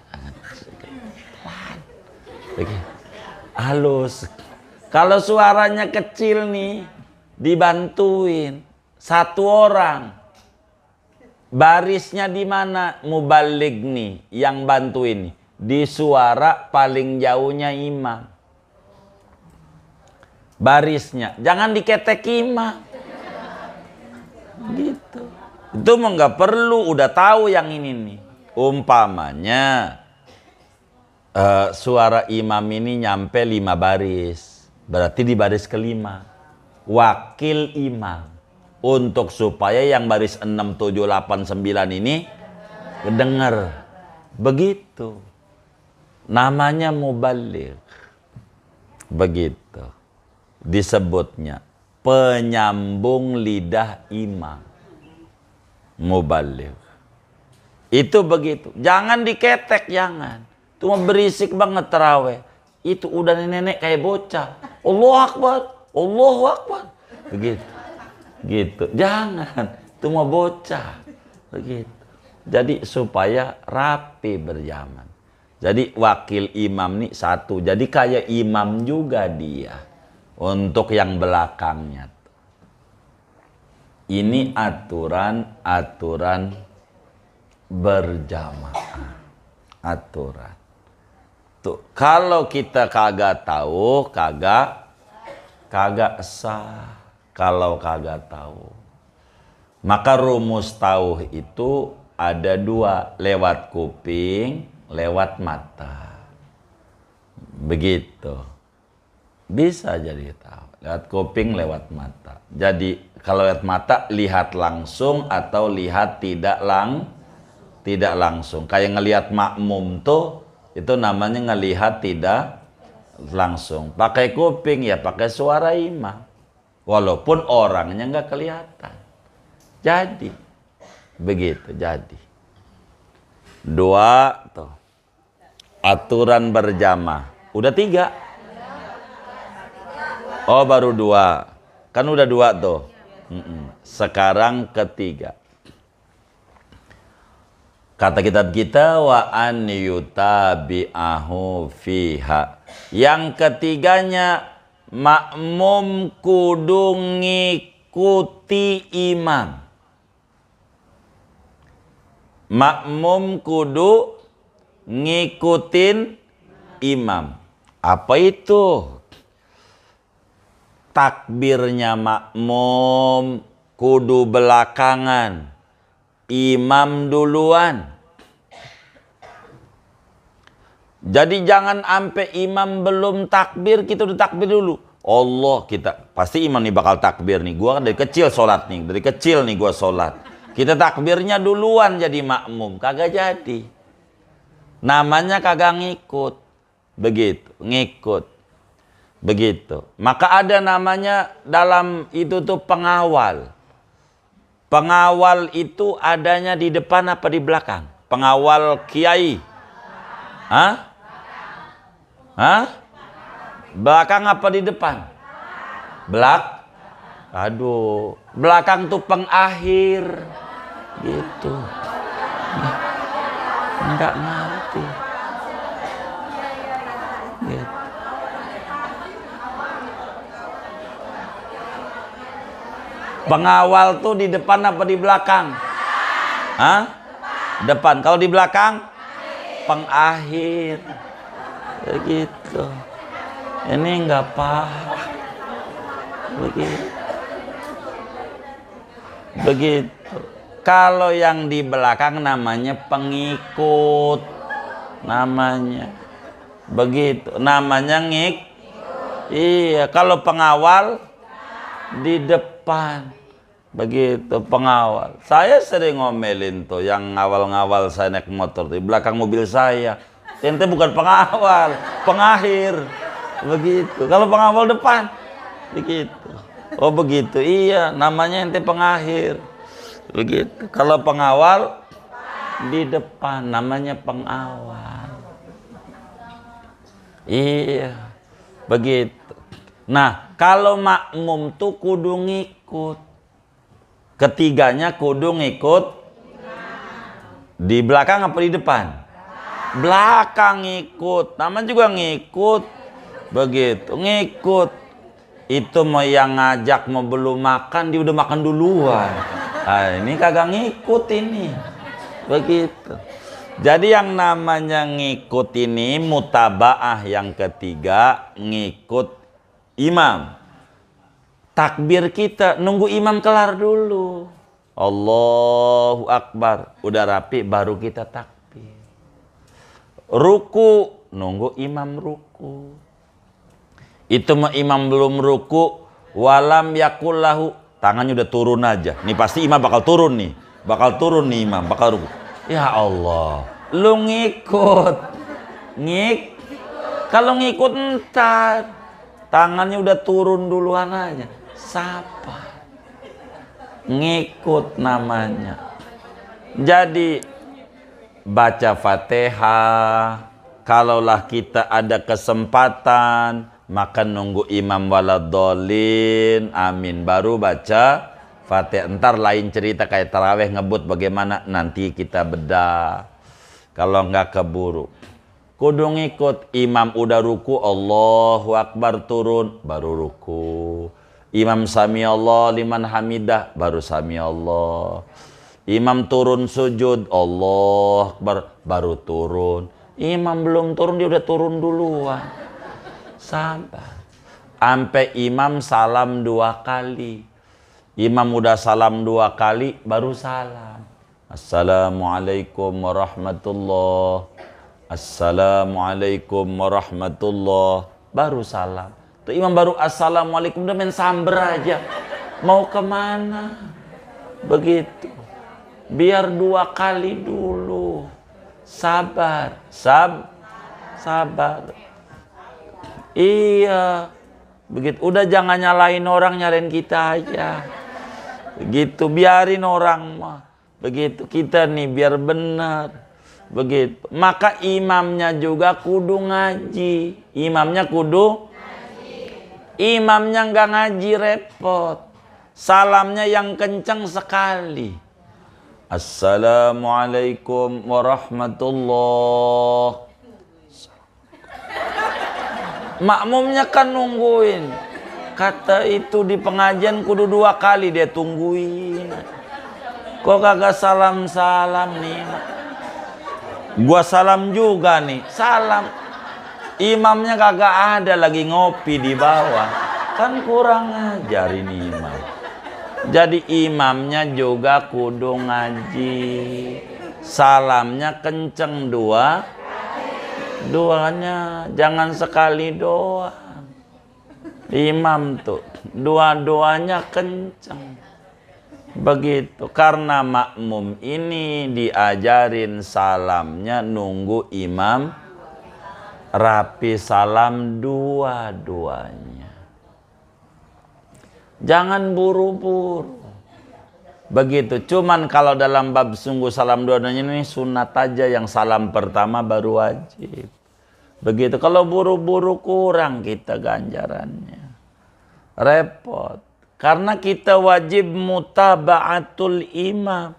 Begitu. Halus. Kalau suaranya kecil nih, dibantuin satu orang. Barisnya di mana? Mubalig nih yang bantuin nih. Di suara paling jauhnya imam. Barisnya jangan diketek imam. Gitu. Itu mah nggak perlu, udah tahu yang ini nih. Umpamanya suara imam ini nyampe 5 baris, berarti di baris kelima wakil imam, untuk supaya yang baris 6, 7, 8, 9 ini kedenger. Begitu namanya mubaligh. Begitu disebutnya penyambung lidah imam, mubaligh. Itu begitu. Jangan diketek, jangan. Itu berisik banget tarawih. Itu udah nenek kayak bocah. Allahu Akbar, Allahu Akbar. Begitu. Gitu. Jangan. Itu mau bocah. Begitu. Jadi supaya rapi berjamaah. Jadi wakil imam nih satu. Jadi kayak imam juga dia. Untuk yang belakangnya. Ini aturan berjamaah. Aturan. Tuh, kalau kita kagak tahu, kagak sah. Kalau kagak tahu. Maka rumus tahu itu ada 2, lewat kuping, lewat mata. Begitu. Bisa jadi tahu. Lewat kuping, lewat mata. Jadi kalau lewat mata lihat langsung atau lihat tidak langsung. Kayak ngelihat makmum tuh itu namanya ngelihat tidak langsung. Pakai kuping ya pakai suara imam. Walaupun orangnya nggak kelihatan. Jadi begitu jadi. 2 tuh. Aturan berjamaah. Udah 3. Oh baru 2. Kan udah 2 tuh. Sekarang ketiga. Kata kitab kita wa an yutabi'ahu fiha. Yang ketiganya makmum kudu ngikuti imam. Makmum kudu ngikutin imam. Apa itu? Takbirnya makmum kudu belakangan, imam duluan. Jadi jangan sampai imam belum takbir kita udah takbir dulu. Allah, kita pasti imam nih bakal takbir nih. Gua kan dari kecil sholat nih, dari kecil nih gua sholat. Kita takbirnya duluan jadi makmum, kagak jadi. Namanya kagak ngikut. Begitu, ngikut. Begitu. Maka ada namanya dalam itu tuh pengawal. Pengawal itu adanya di depan apa di belakang? Pengawal kiai. Hah? Hah? Belakang apa di depan? Aduh, belakang tuh pengakhir. Gitu. Enggak ngerti. Gitu. Pengawal tuh di depan apa di belakang? Hah? Depan. Kalau di belakang? Pengakhir. Begitu. Ini nggak paham. Begitu. Kalau yang di belakang namanya pengikut. Namanya. Begitu. Namanya Iya. Kalau pengawal di depan. Begitu pengawal. Saya sering ngomelin tuh yang ngawal-ngawal saya naik motor di belakang mobil saya. Ente bukan pengawal, pengakhir. Begitu. Kalau pengawal depan, begitu. Oh begitu. Iya, namanya ente pengakhir. Begitu. Kalau pengawal di depan, namanya pengawal. Iya, begitu. Nah, kalau makmum tuh kudu ngikut. Ketiganya kudu ngikut di belakang apa di depan? Belakang ngikut. Namanya juga ngikut. Begitu, ngikut. Itu mau yang ngajak mau belum makan, dia udah makan duluan. Nah, ini kagak ngikut ini. Begitu. Jadi yang namanya ngikut ini mutabaah, yang ketiga ngikut imam. Takbir kita nunggu imam kelar dulu. Allahu Akbar, udah rapi baru kita takbir. Ruku nunggu imam ruku. Itu mah imam belum ruku, walam yakullahu, tangannya udah turun aja. Nih pasti imam bakal turun nih. Bakal turun nih imam, bakal ruku. Ya Allah, lu ngikut. Kalau ngikut entar tangannya udah turun duluan aja. Sabar. Ngikut namanya. Jadi baca Fatihah, kalaulah kita ada kesempatan maka nunggu imam waladhdallin, amin, baru baca Fatihah. Ntar lain cerita kayak taraweh ngebut bagaimana nanti kita bedah. Kalau nggak keburu, kudu ngikut. Imam udah ruku, Allahu Akbar, turun baru ruku. Imam sami Allah liman hamidah, baru sami Allah. Imam turun sujud, Allahu Akbar, baru turun. Imam belum turun, dia udah turun duluan. Sabar. Sampai imam salam 2 kali. Imam udah salam 2 kali, baru salam. Assalamualaikum warahmatullah. Assalamualaikum warahmatullah. Baru salam. Tuh imam baru assalamualaikum, udah main samber aja. Mau kemana? Begitu. Biar 2 kali dulu. Sabar. Sabar. Iya. Begitu. Udah jangan nyalain orang, nyalain kita aja. Begitu, biarin orang mah. Begitu, kita nih biar benar. Begitu. Maka imamnya juga kudu ngaji. Imamnya kudu ngaji. Imamnya nggak ngaji repot. Salamnya yang kencang sekali. Assalamualaikum warahmatullah. Makmumnya kan nungguin. Kata itu di pengajian kudu 2 kali dia tungguin. Kok kagak salam-salam nih? Gua salam juga nih. Salam. Imamnya kagak ada, lagi ngopi di bawah. Kan kurang ajar ini imam. Jadi imamnya juga kudu ngaji. Salamnya kenceng 2-duanya, jangan sekali doang. Imam tuh 2-duanya kenceng. Begitu, karena makmum ini diajarin salamnya nunggu imam rapi, salam 2-duanya. Jangan buru-buru. Begitu. Cuman kalau dalam bab sungguh salam 2-duanya ini sunat aja, yang salam pertama baru wajib. Begitu. Kalau buru-buru kurang kita ganjarannya. Repot. Karena kita wajib mutaba'atul imam.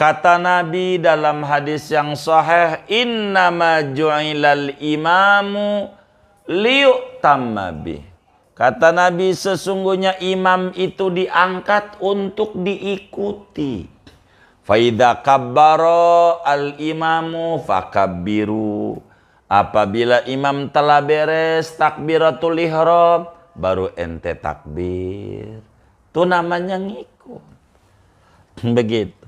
Kata Nabi dalam hadis yang sahih, innama ju'ilal imamu liyu'tamma bih. Kata Nabi, sesungguhnya imam itu diangkat untuk diikuti. Faidha kabbara al-imamu fakabbiru. Apabila imam telah beres takbiratul ihram, baru ente takbir. Itu namanya ngikut. Begitu.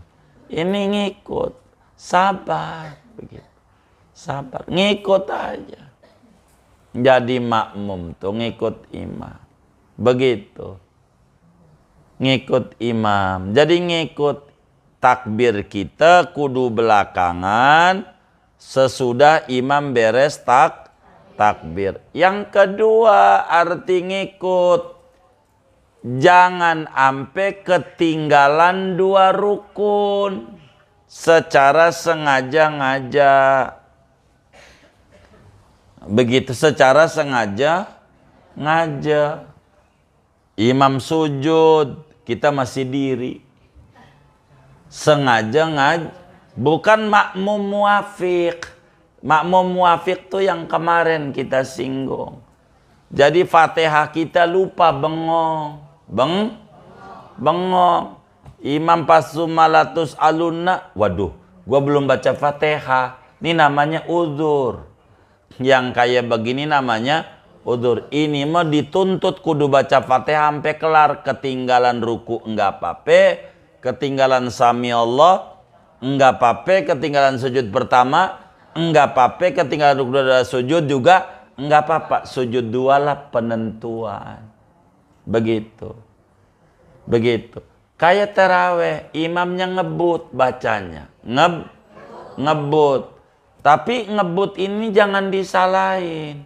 Ini ngikut. Sabar. Begitu. Sabar. Ngikut aja. Jadi makmum tuh ngikut imam. Begitu. Ngikut imam. Jadi ngikut takbir kita kudu belakangan sesudah imam beres takbir. Yang kedua arti ngikut, jangan ampe ketinggalan 2 rukun secara sengaja-ngaja. Begitu, secara sengaja ngaja. Imam sujud, kita masih diri. Sengaja bukan makmum muafiq. Makmum muafiq tuh yang kemarin kita singgung. Jadi Fatihah kita lupa bengong. Bengong. Imam pasumalatus alunna. Waduh, gua belum baca Fatihah. Ini namanya uzur. Yang kayak begini namanya uzur. Ini mah dituntut kudu baca Fatihah sampai kelar. Ketinggalan ruku enggak apa-apa. Ketinggalan sami Allah enggak apa-apa. Ketinggalan sujud pertama enggak apa-apa. Ketinggalan ruku dan sujud juga enggak apa-apa. Sujud dua lah penentuan. Begitu. Begitu. Kayak taraweh, imamnya ngebut bacanya. Ngebut. Tapi ngebut ini jangan disalahin.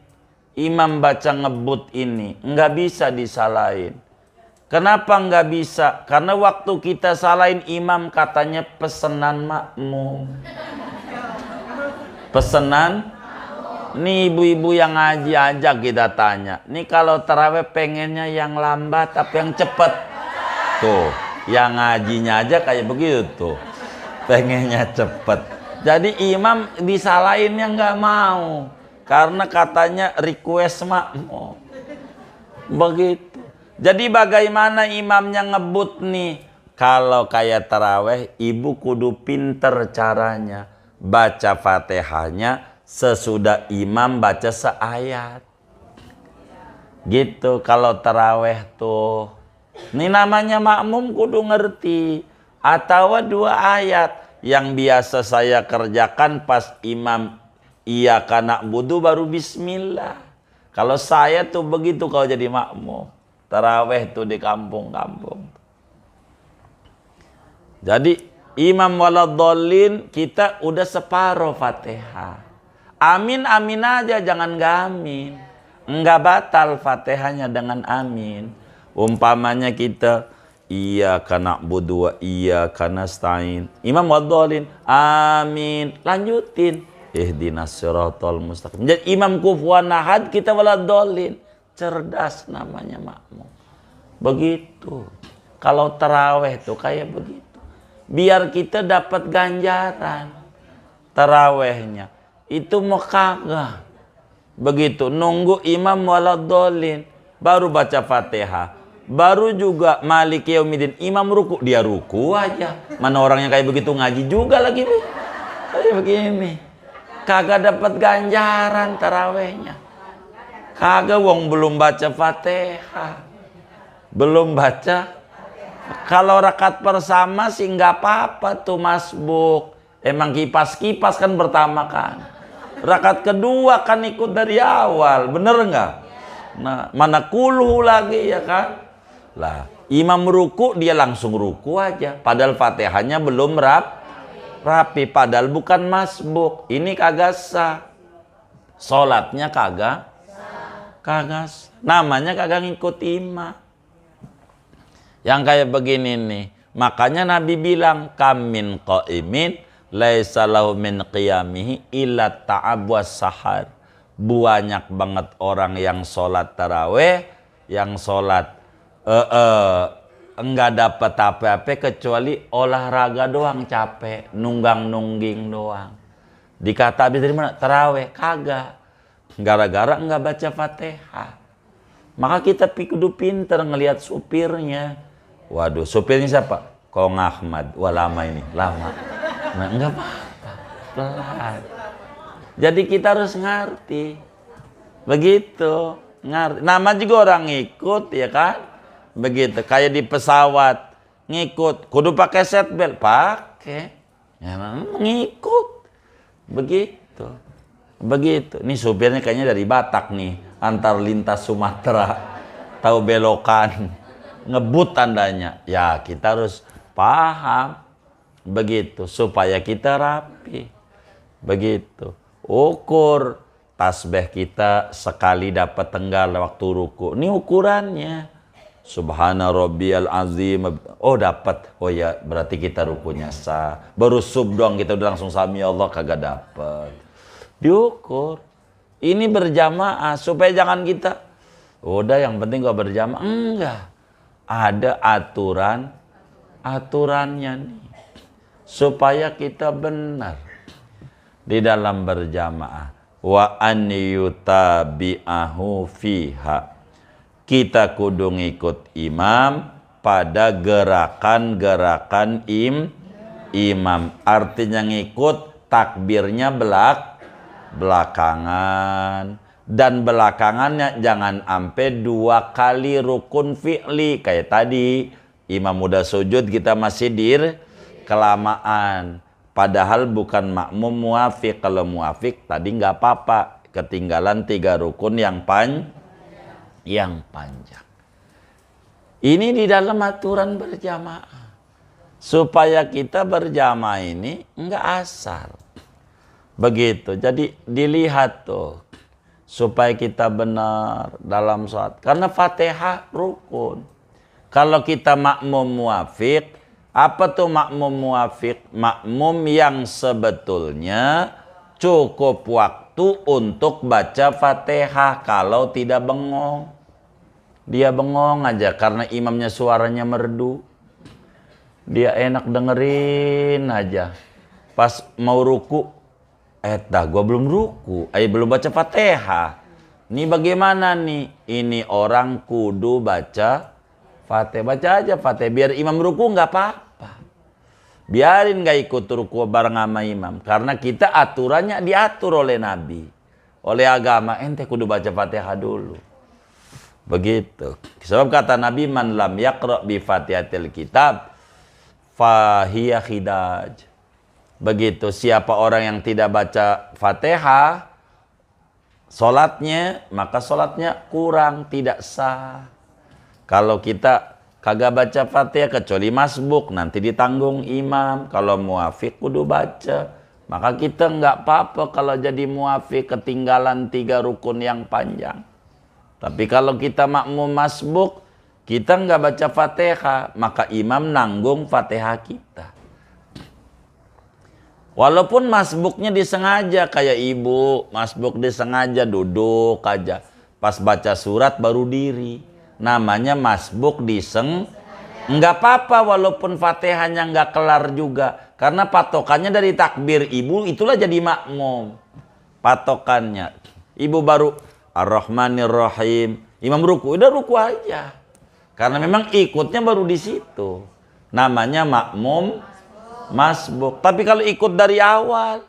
Imam baca ngebut ini nggak bisa disalahin. Kenapa nggak bisa? Karena waktu kita salahin imam katanya pesenan makmum. Pesenan. Nih ibu-ibu yang ngaji aja kita tanya. Nih kalau taraweh pengennya yang lambat tapi yang cepet. Tuh, yang ngajinya aja kayak begitu tuh. Pengennya cepet. Jadi imam disalahinnya nggak mau. Karena katanya request makmum. Begitu. Jadi bagaimana imamnya ngebut nih? Kalau kayak taraweh, ibu kudu pinter caranya. Baca Fatihahnya sesudah imam baca seayat. Gitu kalau taraweh tuh. Ini namanya makmum kudu ngerti. Atau 2 ayat. Yang biasa saya kerjakan pas imam iyyaka na'budu baru bismillah. Kalau saya tuh begitu kalau jadi makmum. Taraweh tuh di kampung-kampung. Jadi imam waladhdallin kita udah separuh Fatihah. Amin amin aja jangan gamin. Enggak batal Fatihahnya dengan amin. Umpamanya kita iyyaka na'budu wa iyyaka nasta'in. Imam waladhdallin amin. Lanjutin. Ihdinas siratal mustaqim. Jadi imam kufuwan ahad kita waladhdallin. Cerdas namanya makmum. Begitu. Kalau taraweh tuh kayak begitu. Biar kita dapat ganjaran tarawehnya. Itu mau kagak. Begitu. Nunggu imam waladhdallin. Baru baca Fatihah. Baru juga Maliki Yaumiddin. Imam ruku. Dia ruku aja. Mana orang yang kayak begitu ngaji juga lagi. Kayak begini. Kagak dapat ganjaran tarawehnya. Kagak wong belum baca Fatihah. Belum baca. Kalau rakaat pertama sih nggak apa-apa tuh masbuk. Emang kipas-kipas kan pertama kan. Rakaat kedua kan ikut dari awal. Bener nggak? Nah, mana kulhu lagi ya kan? Lah, imam ruku dia langsung ruku aja. Padahal Fatihahnya belum rapi. Padahal bukan masbuk. Ini kagak sah. Sholatnya kagak sah. Namanya kagak ngikut imam. Yang kayak begini nih. Makanya Nabi bilang, kamin qaimin laisa lahu min qiyamihi illa ta'ab was sahar. Banyak banget orang yang sholat taraweh, yang sholat enggak dapat apa-apa kecuali olahraga doang capek, nunggang-nungging doang. Dikata habis dari mana? Taraweh, kagak. Gara-gara enggak baca Fatihah. Maka kita kudu pinter ngelihat supirnya. Waduh, supirnya siapa? Kong Ahmad. Wah lama ini, lama. Nah, enggak apa-apa, pelan. Jadi kita harus ngerti. Begitu, ngerti. Nama juga orang ngikut ya kan? Begitu, kayak di pesawat ngikut, kudu pakai seatbelt, pakai. Ya, ngikut. Begitu. Begitu. Nih supirnya kayaknya dari Batak nih, antar lintas Sumatera. Tahu belokan. Ngebut tandanya. Ya, kita harus paham. Begitu, supaya kita rapi. Begitu. Ukur tasbih kita sekali dapat tenggal waktu ruku. Ini ukurannya. Subhana rabbiyal azim. Oh dapat. Oh ya, berarti kita rukunya sah. Baru sub doang kita udah langsung sami Allah kagak dapat. Diukur. Ini berjamaah supaya jangan kita udah yang penting gua berjamaah. Enggak. ada aturannya nih. Supaya kita benar di dalam berjamaah. Wa an yutabi'ahu fiha. Kita kudu ngikut imam pada gerakan-gerakan imam. Artinya ngikut takbirnya belakangan. Dan belakangannya jangan sampai 2 kali rukun fi'li. Kayak tadi, imam udah sujud, kita masih kelamaan. Padahal bukan makmum muafiq. Kalau muafiq tadi nggak apa-apa. Ketinggalan 3 rukun yang panjang. Ini di dalam aturan berjamaah. Supaya kita berjamaah ini nggak asal. Begitu. Jadi dilihat tuh. Supaya kita benar dalam sholat. Karena Fatihah rukun. Kalau kita makmum muafiq, apa tuh makmum muafiq? Makmum yang sebetulnya cukup waktu untuk baca Fatihah kalau tidak bengong. Dia bengong aja karena imamnya suaranya merdu. Dia enak dengerin aja. Pas mau ruku, gua belum ruku, belum baca Fatihah. Ini bagaimana nih? Ini orang kudu baca Fatihah, baca aja Fatihah. Biar imam ruku nggak apa-apa. Biarin nggak ikut ruku bareng sama imam. Karena kita aturannya diatur oleh Nabi. Oleh agama, ente kudu baca Fatihah dulu. Begitu. Sebab kata Nabi, man lam yaqra bi Fatihatil kitab, fahiya khidaj. Begitu, siapa orang yang tidak baca Fatihah solatnya, maka solatnya kurang, tidak sah. Kalau kita kagak baca Fatihah kecuali masbuk, nanti ditanggung imam. Kalau muafiq kudu baca. Maka kita nggak apa-apa kalau jadi muafiq ketinggalan 3 rukun yang panjang. Tapi kalau kita makmum masbuk, kita nggak baca Fatihah, maka imam nanggung Fatihah kita. Walaupun masbuknya disengaja, kayak ibu, masbuk disengaja duduk aja. Pas baca surat baru diri. Namanya masbuk nggak apa-apa walaupun Fatihahnya nggak kelar juga. Karena patokannya dari takbir ibu, itulah jadi makmum. Patokannya. Ibu baru Ar-Rahmanir-Rahim. Imam ruku, udah ruku aja. Karena memang ikutnya baru di situ. Namanya makmum masbuk. Tapi kalau ikut dari awal,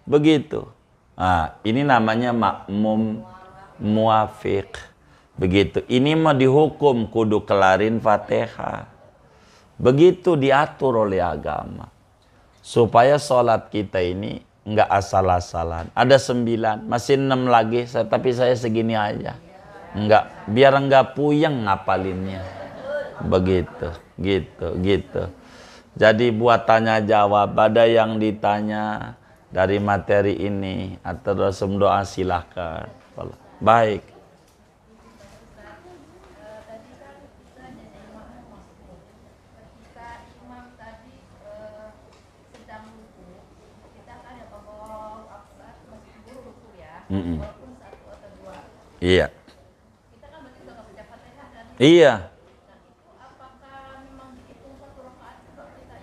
begitu. Nah, ini namanya makmum muafiq. Begitu. Ini mah dihukum kudu kelarin Fatihah. Begitu diatur oleh agama. Supaya sholat kita ini nggak asal-asalan. Ada 9, masih 6 lagi. Tapi saya segini aja. Biar nggak puyeng ngapalinnya. Begitu, gitu. Jadi buat tanya jawab, ada yang ditanya dari materi ini atau resum doa silahkan. Baik. Iya. Iya.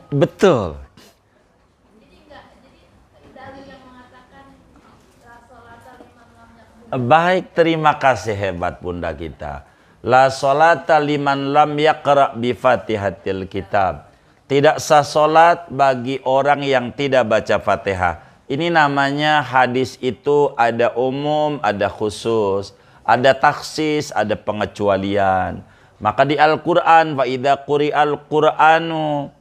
Betul. Baik, terima kasih, hebat bunda kita. La sholata liman lam yaqra bi Fatihatil kitab. Tidak sah solat bagi orang yang tidak baca Fatihah. Ini namanya hadis itu ada umum, ada khusus, ada taksis, ada pengecualian. Maka di Al-Quran, wa idza quri'al Qur'anu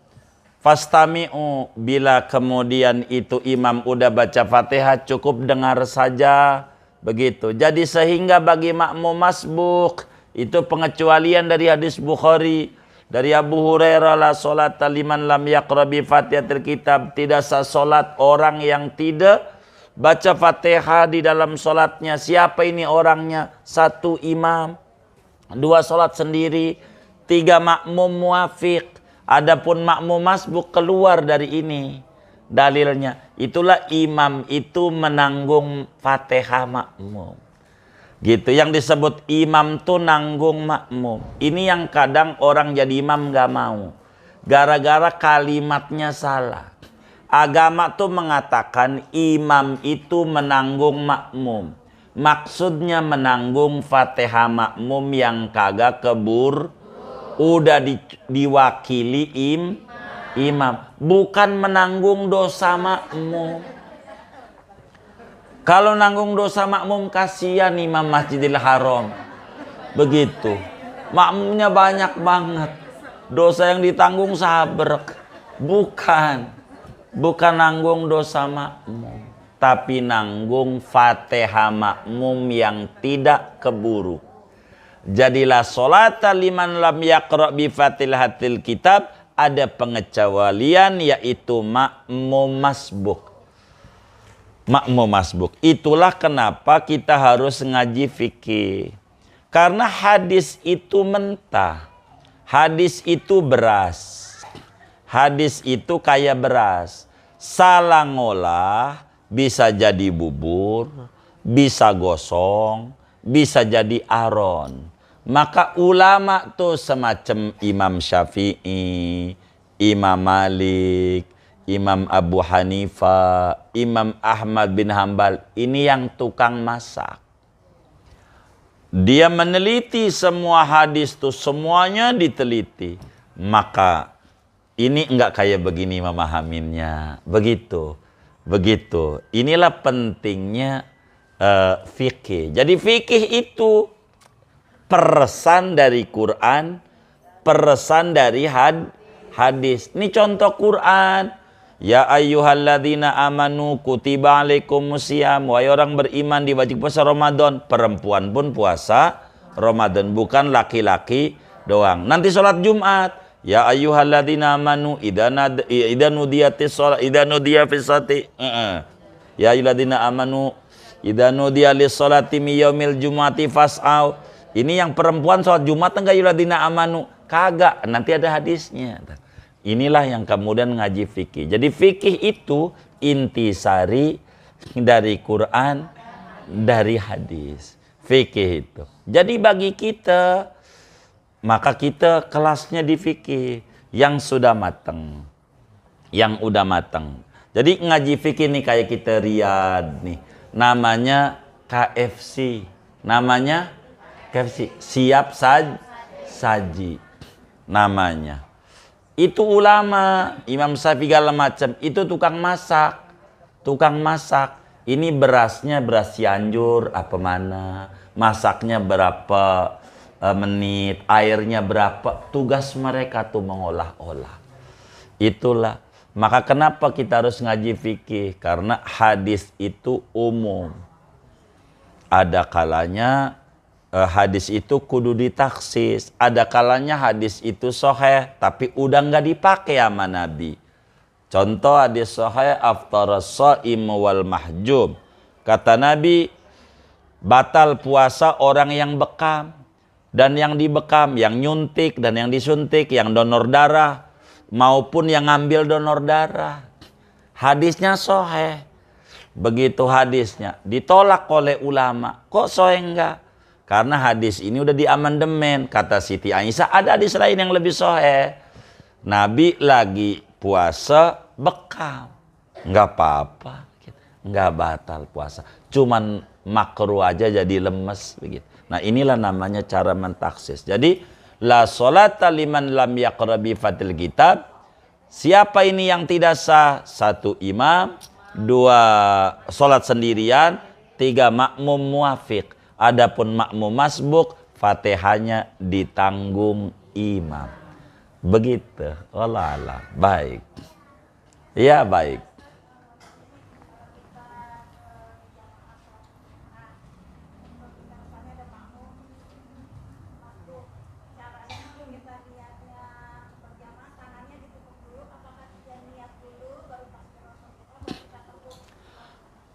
fastami'u, bila kemudian itu imam udah baca Fatihah cukup dengar saja. Begitu. Jadi sehingga bagi makmum masbuk itu pengecualian dari hadis Bukhari dari Abu Hurairah, la sholata liman lam yaqra bi Fatihatil kitab. Tidak sah solat orang yang tidak baca Fatihah di dalam solatnya. Siapa ini orangnya? 1 imam, 2 solat sendiri, 3 makmum muafiq. Adapun makmum masbuk keluar dari ini. Dalilnya, itulah imam itu menanggung Fatihah makmum. Gitu, yang disebut imam tuh nanggung makmum. Ini yang kadang orang jadi imam gak mau. Gara-gara kalimatnya salah. Agama tuh mengatakan imam itu menanggung makmum. Maksudnya menanggung Fatihah makmum yang kagak kebur. Udah diwakili imam. Bukan menanggung dosa makmum. Kalau nanggung dosa makmum, kasihan Imam Masjidil Haram. Begitu. Makmumnya banyak banget. Dosa yang ditanggung sabrek. Bukan. Bukan nanggung dosa makmum. Tapi nanggung Fatihah makmum yang tidak keburu. Jadilah sholata liman lam yaqra' bi fatihatil kitab. Ada pengecualian yaitu makmum masbuk. Makmum masbuk. Itulah kenapa kita harus ngaji fikih. Karena hadis itu mentah. Hadis itu beras. Hadis itu kayak beras. Salah ngolah bisa jadi bubur, bisa gosong, bisa jadi aron. Maka ulama tuh semacam Imam Syafi'i, Imam Malik, Imam Abu Hanifah, Imam Ahmad bin Hambal, ini yang tukang masak. Dia meneliti semua hadis tuh, semuanya diteliti. Maka ini enggak kayak begini memahaminya. Begitu. Begitu. Inilah pentingnya fikih. Jadi fikih itu peresan dari Quran, peresan dari hadis. Ini contoh Quran. Ya ayyuhalladzina amanu kutiba alaikumusiyam. Wahai orang beriman diwajib puasa Ramadan. Perempuan pun puasa Ramadan, bukan laki-laki doang. Nanti sholat Jumat. Ya ayyuhalladzina amanu idza nudiyatis shalah idza nudiya fis salati. Ya ayyuhalladzina amanu idza nudiya lis salati mi yaumil jumu'ati fas'au. Ini yang perempuan sholat Jumat enggak ayyuhalladzina amanu? Kagak, nanti ada hadisnya. Inilah yang kemudian ngaji fikih. Jadi fikih itu intisari dari Quran, dari hadis. Fikih itu. Jadi bagi kita, maka kita kelasnya di fikih yang sudah matang. Yang udah matang. Jadi ngaji fikih nih kayak kita Riyadh nih. Namanya KFC. Namanya KFC. Siap saji. Namanya. Itu ulama, Imam Syafi'i segala macam, itu tukang masak. Tukang masak. Ini berasnya beras Cianjur apa mana? Masaknya berapa menit, airnya berapa? Tugas mereka tuh mengolah-olah. Itulah. Maka kenapa kita harus ngaji fikih? Karena hadis itu umum. Ada kalanya hadis itu kudu ditaksis. Ada kalanya hadis itu sahih tapi udah nggak dipakai sama Nabi. Contoh hadis sahih aftaras shaim wal mahjub. Kata Nabi, batal puasa orang yang bekam dan yang dibekam, yang nyuntik dan yang disuntik, yang donor darah maupun yang ngambil donor darah. Hadisnya sahih. Begitu hadisnya ditolak oleh ulama. Kok sahih enggak? Karena hadis ini udah diamandemen. Kata Siti Aisyah, ada hadis lain yang lebih sahih. Nabi lagi puasa bekam. Enggak apa-apa. Enggak batal puasa. Cuman makruh aja jadi lemes. Begitu. Nah inilah namanya cara mentaksis. Jadi, la sholata liman lam yaqra bi fatil kitab. Siapa ini yang tidak sah? 1 imam, 2 sholat sendirian, 3 makmum muafiq. Adapun makmum masbuk, Fatihahnya ditanggung imam. Begitu. Allah Allah. Baik. Ya baik.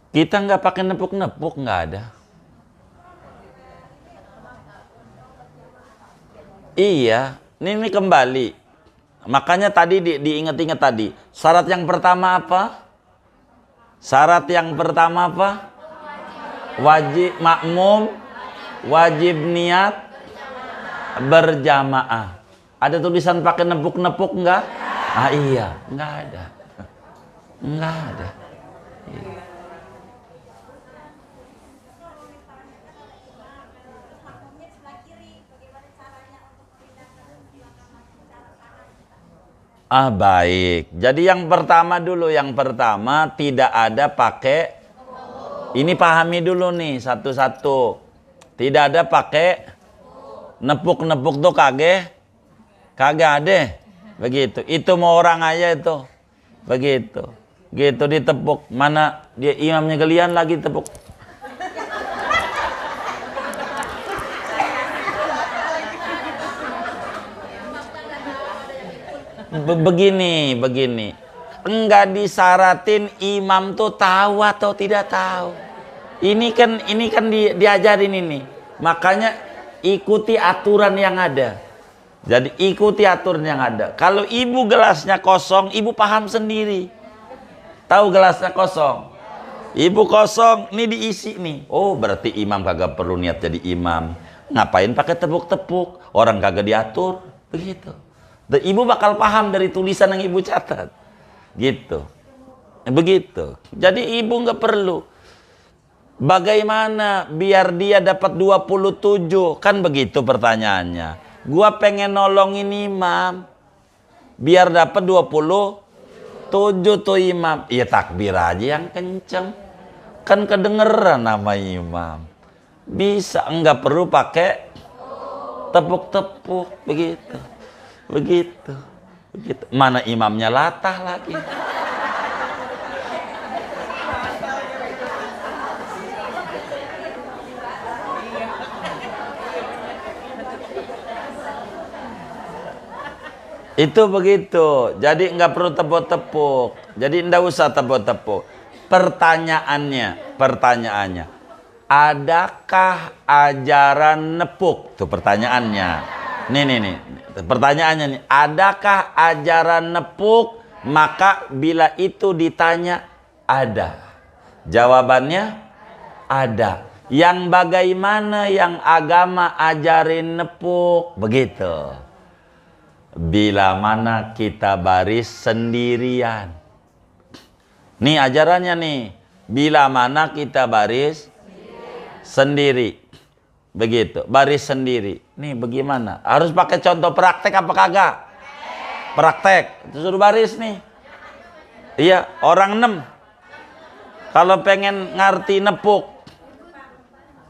Kita nggak pakai nepuk-nepuk, nggak ada. Iya, ini kembali. Makanya tadi diingat-ingat tadi. Syarat yang pertama apa? Syarat yang pertama apa? Wajib makmum Wajib niat berjamaah. Ada tulisan pakai nepuk-nepuk enggak? Ah iya, enggak ada. Enggak ada. Ah baik. Jadi yang pertama dulu, yang pertama tidak ada pakai. Ini pahami dulu nih satu-satu. Tidak ada pakai nepuk-nepuk tuh kagak ada. Begitu. Itu mau orang aja itu. Begitu. Gitu ditepuk. Mana dia imamnya gelian lagi tepuk. Begini. Enggak disaratin imam tuh tahu atau tidak tahu. Ini kan diajarin ini. Makanya ikuti aturan yang ada. Jadi ikuti aturan yang ada. Kalau ibu gelasnya kosong, ibu paham sendiri. Tahu gelasnya kosong. Ibu kosong, ini diisi nih. Oh, berarti imam kagak perlu niat jadi imam. Ngapain pakai tepuk-tepuk? Orang kagak diatur. Begitu. Dan ibu bakal paham dari tulisan yang ibu catat. Gitu. Begitu. Jadi ibu nggak perlu. Bagaimana biar dia dapat 27? Kan begitu pertanyaannya. Gua pengen nolongin imam. Biar dapat 27 tuh imam. Iya takbir aja yang kenceng. Kan kedengeran nama imam. Bisa, nggak perlu pakai tepuk-tepuk. Begitu. Mana imamnya latah lagi. Itu begitu. Jadi nggak perlu tepuk-tepuk. Jadi nggak usah tepuk-tepuk. Pertanyaannya. Adakah ajaran nepuk? Tuh pertanyaannya. Nih. Pertanyaannya nih. Adakah ajaran nepuk? Maka bila itu ditanya, ada. Jawabannya, ada. Yang bagaimana yang agama ajarin nepuk? Begitu. Bila mana kita baris sendirian. Nih ajarannya nih. Bila mana kita baris sendiri. Begitu. Baris sendiri. Nih bagaimana? Harus pakai contoh praktek apa kagak? Praktek. Suruh baris nih. Iya. Orang 6. Kalau pengen ngerti nepuk.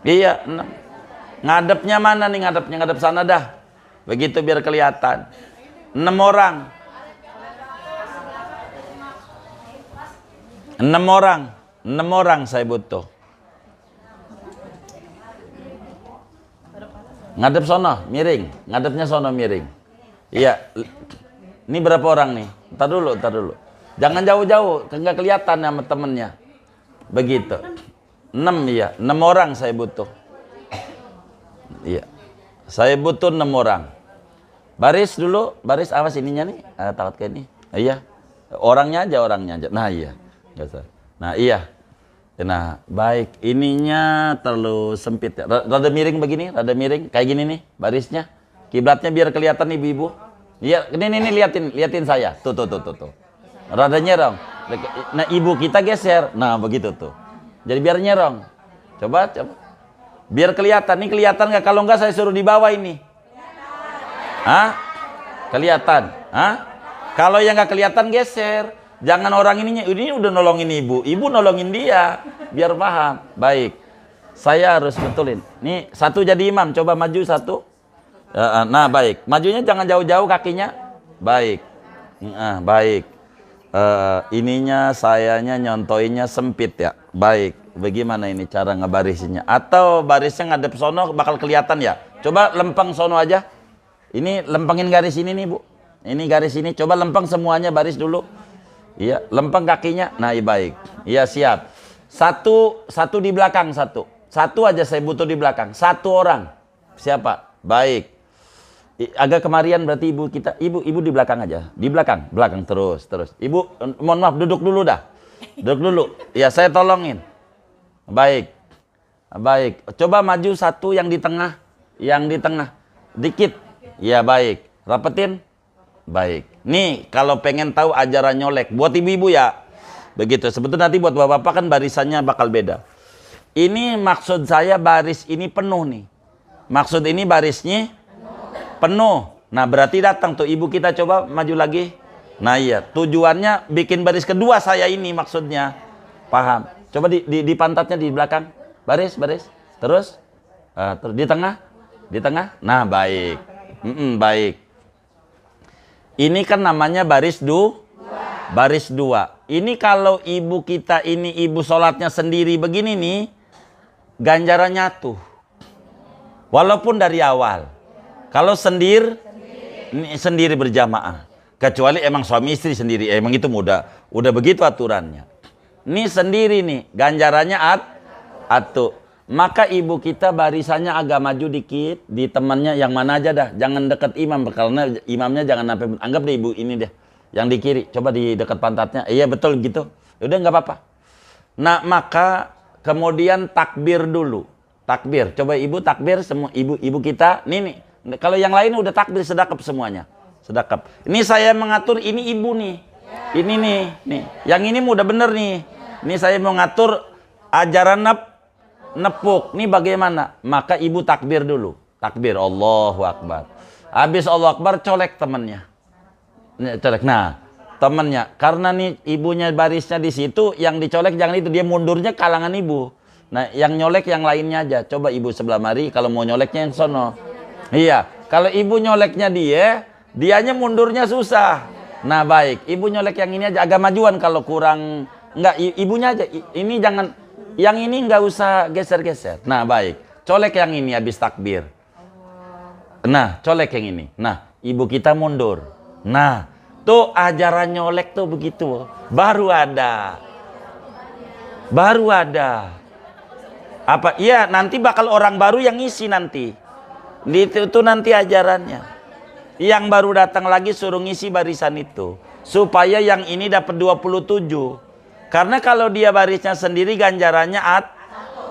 Iya. 6. Ngadepnya mana nih? Ngadep sana dah. Begitu biar kelihatan. 6 orang. 6 orang saya butuh. Ngadep sono, miring. Ngadepnya sono, miring. Iya. Ini berapa orang nih? Ntar dulu. Jangan jauh-jauh, nggak kelihatan sama temennya. Begitu. 6 ya. 6 orang saya butuh. Iya. Saya butuh 6 orang. Baris dulu, baris awas ininya nih. Takut kayak ini. Iya. Orangnya aja. Nah, iya. Nah, iya. Nah, baik. Ininya terlalu sempit ya. Rada miring begini, rada miring kayak gini nih barisnya. Kiblatnya biar kelihatan nih Ibu. Iya, ini liatin saya. Tuh. Rada nyerong. Nah, Ibu kita geser. Nah, begitu tuh. Jadi biar nyerong. Coba. Biar kelihatan. Nih kelihatan nggak? Kalau nggak saya suruh di bawah ini. Hah? Kelihatan? Hah? Kalau yang nggak kelihatan geser. Jangan orang ini udah nolongin ibu nolongin dia. Biar paham. Baik. Saya harus betulin. Nih satu jadi imam. Coba maju satu. Nah baik. Majunya jangan jauh-jauh kakinya. Baik. Baik. Ininya sayanya nyontoinnya sempit ya. Baik. Bagaimana ini cara ngebarisinya? Atau barisnya ngadep sono bakal kelihatan ya? Coba lempeng sono aja. Ini lempengin garis ini nih Bu. Ini garis ini. Coba lempeng semuanya baris dulu. Iya, lempeng kakinya. Nah, iya baik. Iya siap. Satu di belakang satu. Satu aja saya butuh di belakang. 1 orang. Siapa? Baik. Agak kemarian berarti ibu kita. Ibu di belakang aja. Di belakang terus. Ibu, mohon maaf duduk dulu dah. Duduk dulu. Ya saya tolongin. Baik. Baik. Coba maju satu yang di tengah. Yang di tengah. Dikit. Ya baik. Rapetin. Baik. Nih kalau pengen tahu ajaran nyolek. Buat ibu-ibu ya. Begitu. Sebetulnya nanti buat bapak-bapak kan barisannya bakal beda. Ini maksud saya baris ini penuh nih. Maksud ini barisnya penuh. Nah berarti datang tuh ibu kita, coba maju lagi. Nah iya. Tujuannya bikin baris kedua saya ini maksudnya. Paham? Coba di pantatnya di belakang. Baris. Terus. Terus di tengah. Di tengah. Nah baik. Baik. Ini kan namanya baris baris dua. Ini kalau ibu kita ini ibu sholatnya sendiri begini nih, ganjarannya tuh. Walaupun dari awal. Kalau sendiri berjamaah. Kecuali emang suami istri sendiri, emang itu udah begitu aturannya. Ini sendiri nih, ganjarannya atu. Maka ibu kita barisannya agak maju dikit, di temannya yang mana aja dah, jangan deket imam, karena imamnya jangan sampai, anggap deh ibu ini deh, yang di kiri, coba di dekat pantatnya, iya betul gitu, udah nggak apa-apa. Nah maka kemudian takbir dulu, takbir, coba ibu takbir semua, ibu kita, nih, kalau yang lain udah takbir sedekap semuanya, sedekap. Ini saya mengatur, ini ibu nih, ini nih, yang ini udah bener nih, ini saya mau ngatur ajaran nepuk, nih bagaimana? Maka ibu takbir dulu. Takbir, Allahu Akbar. Habis Allahu Akbar, colek temannya. Colek. Nah, temannya. Karena nih ibunya barisnya di situ, yang dicolek jangan itu. Dia mundurnya kalangan ibu. Nah, yang nyolek yang lainnya aja. Coba ibu sebelah mari, kalau mau nyoleknya yang sono. Iya, kalau ibu nyoleknya dianya mundurnya susah. Nah, baik. Ibu nyolek yang ini aja. Agak majuan kalau kurang. Enggak, ibunya aja. Ini jangan... Yang ini nggak usah geser-geser. Nah baik, colek yang ini habis takbir. Nah colek yang ini. Nah ibu kita mundur. Nah tuh ajaran nyolek tuh begitu. Baru ada. Apa? Iya nanti bakal orang baru yang ngisi nanti. Itu nanti ajarannya. Yang baru datang lagi suruh ngisi barisan itu. Supaya yang ini dapat 27. Karena kalau dia barisnya sendiri ganjarannya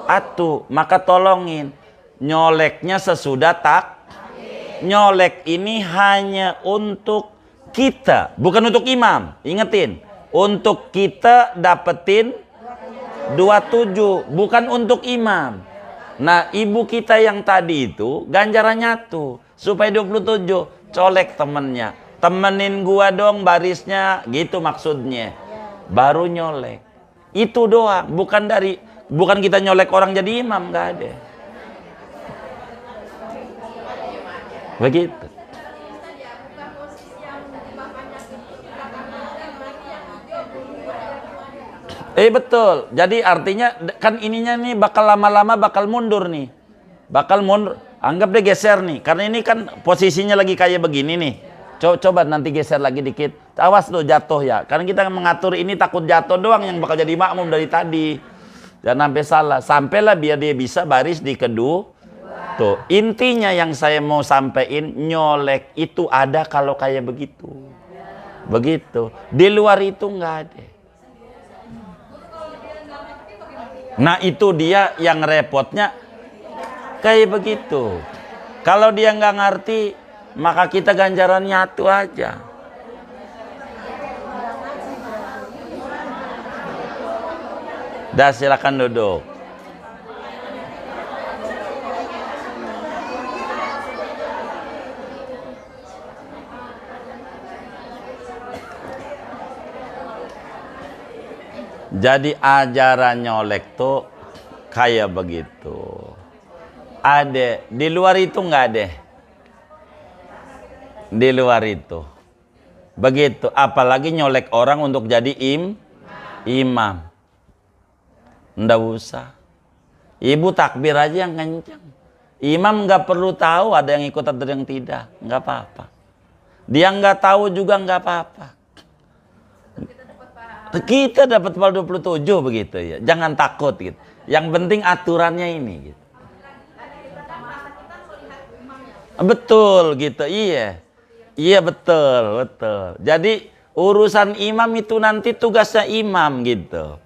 atu, maka tolongin nyoleknya sesudah nyolek ini hanya untuk kita, bukan untuk imam. Ingetin, untuk kita dapetin 27, bukan untuk imam. Nah, ibu kita yang tadi itu ganjarannya tuh supaya 27, colek temennya. Temenin gua dong barisnya, gitu maksudnya. Baru nyolek. Itu doang, bukan kita nyolek orang jadi imam, nggak ada. Begitu. Betul. Jadi artinya kan ininya nih bakal lama-lama bakal mundur nih. Bakal mundur. Anggap deh geser nih. Karena ini kan posisinya lagi kayak begini nih. Coba nanti geser lagi dikit. Awas tuh jatuh ya. Karena kita mengatur ini takut jatuh doang yang bakal jadi makmum dari tadi. Jangan sampai salah. Sampailah biar dia bisa baris di kedua. Tuh, intinya yang saya mau sampaikan, nyolek itu ada kalau kayak begitu. Begitu. Di luar itu nggak ada. Nah, itu dia yang repotnya kayak begitu. Kalau dia nggak ngerti, maka kita ganjaran nyatu aja. Dah silakan duduk. Jadi ajaran nyolek tuh kayak begitu. Ada di luar itu nggak ada. Di luar itu begitu, apalagi nyolek orang untuk jadi imam. Nggak usah. Ibu takbir aja yang kencang. Imam nggak perlu tahu ada yang ikut atau yang tidak, nggak apa-apa. Dia nggak tahu juga nggak apa-apa. Kita dapat pahala 27 begitu ya. Jangan takut gitu. Yang penting aturannya ini gitu. Betul gitu, iya. Iya betul. Jadi urusan imam itu nanti tugasnya imam gitu.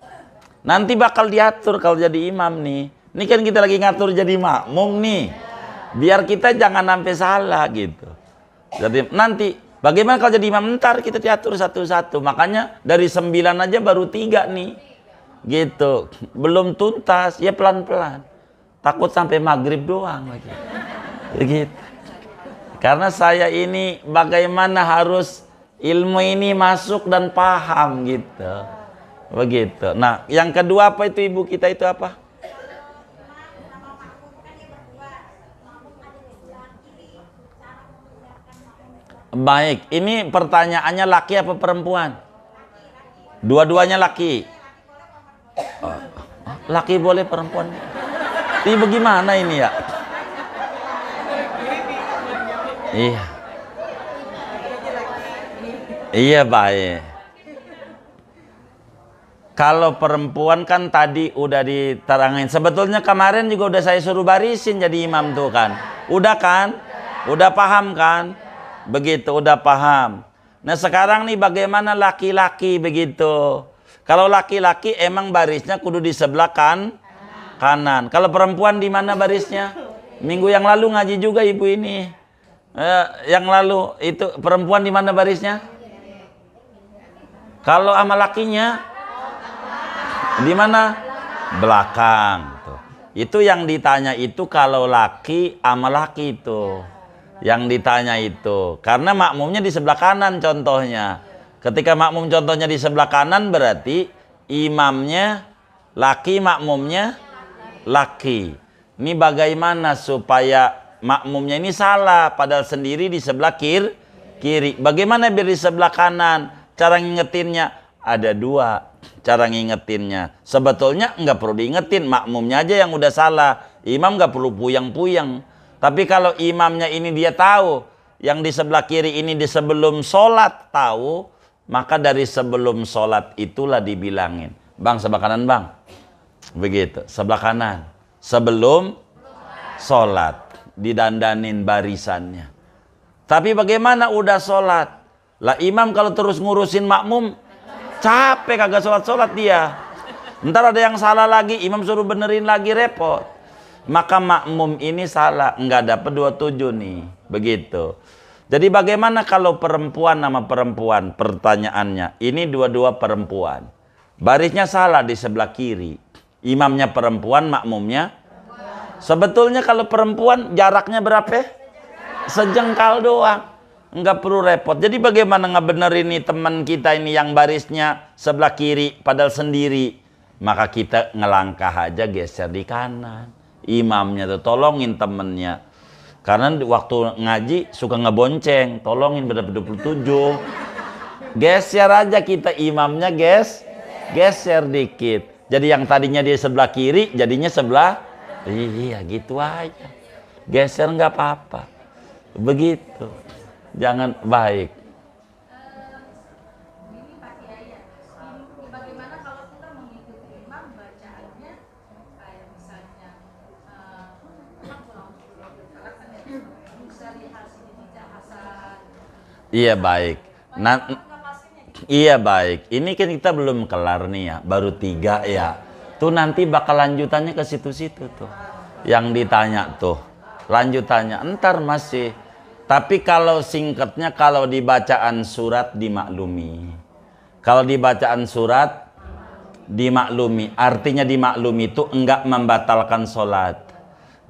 Nanti bakal diatur kalau jadi imam nih. Ini kan kita lagi ngatur jadi makmum nih. Biar kita jangan sampai salah gitu. Jadi nanti bagaimana kalau jadi imam, ntar kita diatur satu-satu. Makanya dari 9 aja baru 3 nih. Gitu. Belum tuntas, ya pelan-pelan. Takut sampai maghrib doang lagi. Begitu. Karena saya ini bagaimana harus ilmu ini masuk dan paham gitu. Begitu. Nah, yang kedua apa itu ibu kita itu apa? Baik, ini pertanyaannya laki apa perempuan? Dua-duanya laki. Laki boleh, perempuan. Ini bagaimana ini ya? Iya. Iya, baik. Kalau perempuan kan tadi udah diterangin. Sebetulnya kemarin juga udah saya suruh barisin jadi imam tuh kan. Udah kan? Udah paham kan? Begitu, udah paham. Nah sekarang nih bagaimana laki-laki begitu. Kalau laki-laki emang barisnya kudu di sebelah kanan. Kalau perempuan di mana barisnya? Minggu yang lalu ngaji juga ibu ini. Yang lalu itu perempuan di mana barisnya? Kalau sama lakinya di mana? Belakang. Tuh. Itu yang ditanya itu kalau laki sama laki itu. Yang ditanya itu karena makmumnya di sebelah kanan contohnya. Ketika makmum contohnya di sebelah kanan berarti imamnya laki, makmumnya laki. Ini bagaimana supaya makmumnya ini salah padahal sendiri di sebelah kiri. Bagaimana biar di sebelah kanan? Cara ngingetinnya ada 2 cara ngingetinnya. Sebetulnya nggak perlu diingetin, makmumnya aja yang udah salah. Imam nggak perlu puyeng-puyeng. Tapi kalau imamnya ini dia tahu, yang di sebelah kiri ini di sebelum sholat tahu, maka dari sebelum sholat itulah dibilangin. Bang, sebelah kanan bang. Begitu, sebelah kanan. Sebelum sholat, didandanin barisannya. Tapi bagaimana udah sholat? Lah imam kalau terus ngurusin makmum, capek kagak sholat-sholat dia. Ntar ada yang salah lagi, imam suruh benerin lagi, repot. Maka makmum ini salah, nggak dapat 27 nih, begitu. Jadi bagaimana kalau perempuan sama perempuan? Pertanyaannya, ini dua-dua perempuan. Barisnya salah di sebelah kiri. Imamnya perempuan, makmumnya. Sebetulnya kalau perempuan jaraknya berapa? Sejengkal doang. Nggak perlu repot. Jadi bagaimana ngebenerin nih teman kita ini yang barisnya sebelah kiri padahal sendiri? Maka kita ngelangkah aja geser di kanan. Imamnya tuh tolongin temennya. Karena waktu ngaji suka ngebonceng, tolongin pada 27. Geser aja kita imamnya geser dikit. Jadi yang tadinya di sebelah kiri jadinya sebelah. Iya gitu aja. Geser nggak apa-apa. Begitu. Jangan baik. Iya baik. Nah, iya baik. Ini kan kita belum kelar nih ya, baru 3 ya. Tuh nanti bakal lanjutannya ke situ-situ tuh. Yang ditanya tuh, lanjutannya entar masih. Tapi kalau singkatnya kalau di bacaan surat dimaklumi. Kalau di bacaan surat dimaklumi. Artinya dimaklumi itu enggak membatalkan sholat.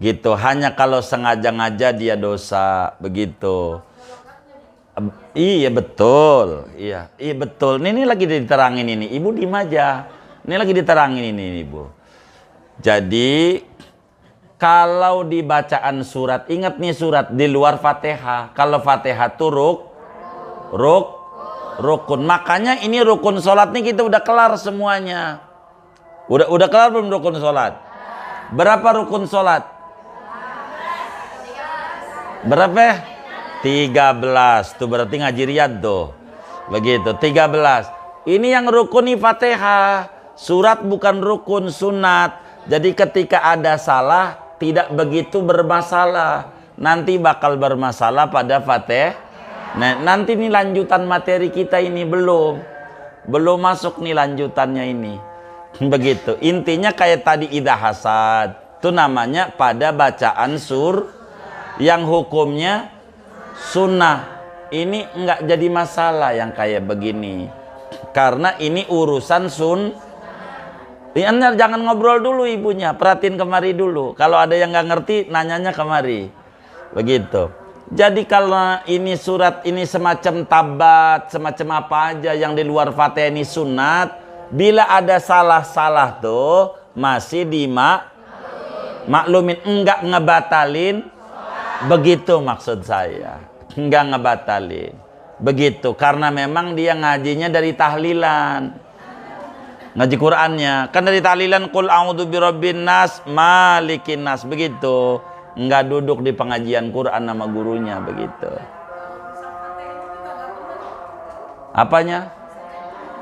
Gitu. Hanya kalau sengaja-ngaja dia dosa, begitu. Iya betul, iya betul. Ini lagi diterangin ini, ibu diem aja. Ini lagi diterangin ini ibu. Jadi kalau di bacaan surat, ingat nih surat di luar Fatihah. Kalau Fatihah tuh rukun. Makanya ini rukun sholat nih kita udah kelar semuanya. Udah kelar belum rukun sholat? Berapa rukun sholat? Berapa? 13. Tuh berarti ngaji riyad tuh. Begitu, 13. Ini yang rukun nih Fatihah. Surat bukan rukun, sunat. Jadi ketika ada salah tidak begitu bermasalah. Nanti bakal bermasalah pada Fatihah. Nah, nanti nih lanjutan materi kita ini belum masuk nih lanjutannya ini. Begitu. Intinya kayak tadi idah hasad. Itu namanya pada bacaan yang hukumnya sunnah. Ini enggak jadi masalah yang kayak begini. Karena ini urusan jangan ngobrol dulu ibunya, perhatiin kemari dulu. Kalau ada yang nggak ngerti, nanyanya kemari. Begitu. Jadi kalau ini surat ini semacam tabat, semacam apa aja yang di luar Fatihah ini sunat, bila ada salah-salah tuh masih maklumin, enggak ngebatalin. Begitu maksud saya. Enggak ngebatalin. Begitu, karena memang dia ngajinya dari tahlilan. Ngaji Qur'annya kan dari tahlilan, qul a'udzu birabbin nas malikin nas, begitu. Enggak duduk di pengajian Quran nama gurunya, begitu. Apanya?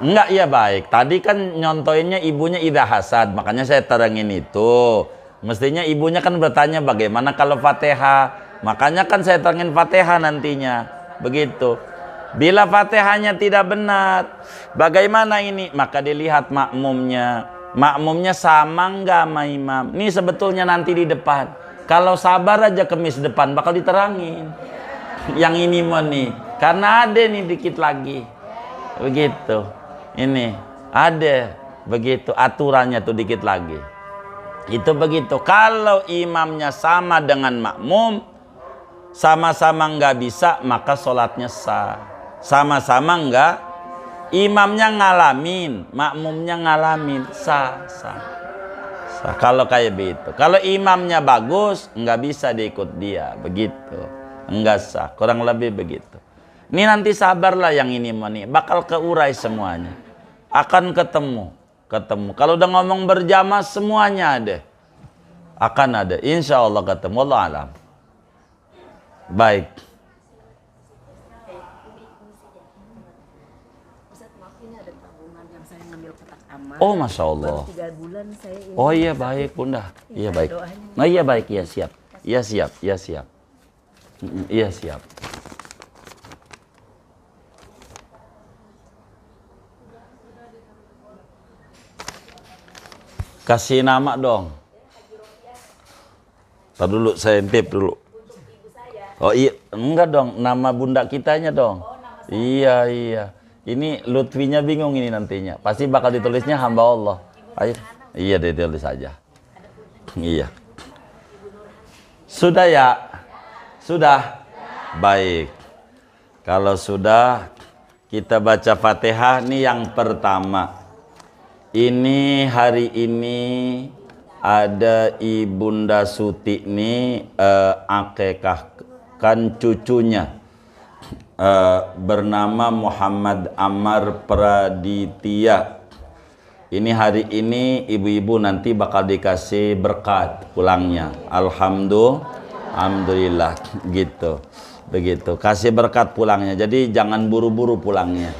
Enggak, ya baik. Tadi kan nyontoinnya ibunya Ida Hasad, makanya saya terangin itu. Mestinya ibunya kan bertanya bagaimana kalau Fatihah, makanya kan saya terangin Fatihah nantinya, begitu. Bila Fatihahnya tidak benar, bagaimana ini? Maka dilihat makmumnya. Makmumnya sama enggak sama imam? Ini sebetulnya nanti di depan. Kalau sabar aja kemis depan bakal diterangin. Yang ini mau nih, karena ada nih dikit lagi. Begitu. Ini ada begitu aturannya tuh dikit lagi. Itu begitu. Kalau imamnya sama dengan makmum, sama-sama nggak bisa, maka sholatnya sah. Sama-sama nggak, imamnya ngalamin, makmumnya ngalamin, sah. Kalau kayak begitu. Kalau imamnya bagus, nggak bisa diikut dia, begitu. Enggak sah, kurang lebih begitu. Ini nanti sabarlah yang ini nih, bakal keurai semuanya. Akan ketemu. Kalau udah ngomong berjamaah semuanya ada. Akan ada, insya Allah ketemu. Wallahu alam. Baik. Oh, Masya Allah. Oh iya baik Bunda. Iya baik. Oh iya baik, iya siap. Iya siap, iya siap. Iya siap. Kasih nama dong. Ntar dulu saya intip dulu. Oh iya, enggak dong, nama bunda kitanya dong. Iya. Ini Lutfinya bingung ini nantinya. Pasti bakal ditulisnya hamba Allah. Ayo. Iya, ditulis saja. Iya. Sudah ya? Sudah? Baik. Kalau sudah, kita baca Fatihah nih yang pertama. Ini hari ini ada Ibunda Suti nih akikahkan cucunya. Bernama Muhammad Ammar Praditya. Ini hari ini ibu-ibu nanti bakal dikasih berkat pulangnya. Alhamdulillah gitu. Begitu. Kasih berkat pulangnya. Jadi jangan buru-buru pulangnya.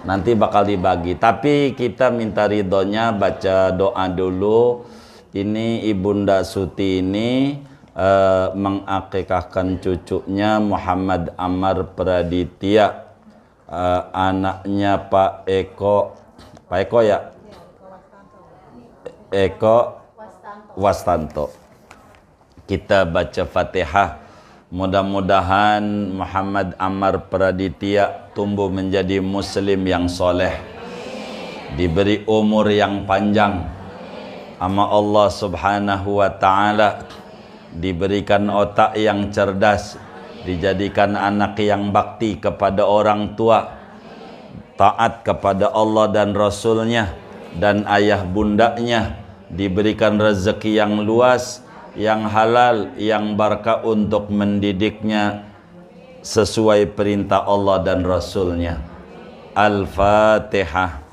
Nanti bakal dibagi. Tapi kita minta ridhonya baca doa dulu. Ini Ibunda Suti ini mengakikahkan cucunya Muhammad Ammar Praditya, anaknya Pak Eko ya, Eko Wastanto. Kita baca Fatihah, mudah-mudahan Muhammad Ammar Praditya tumbuh menjadi muslim yang soleh, diberi umur yang panjang sama Allah Subhanahu wa ta'ala, diberikan otak yang cerdas, dijadikan anak yang bakti kepada orang tua, taat kepada Allah dan Rasulnya dan ayah bundanya, diberikan rezeki yang luas, yang halal, yang barakah untuk mendidiknya sesuai perintah Allah dan Rasulnya. Al-Fatihah.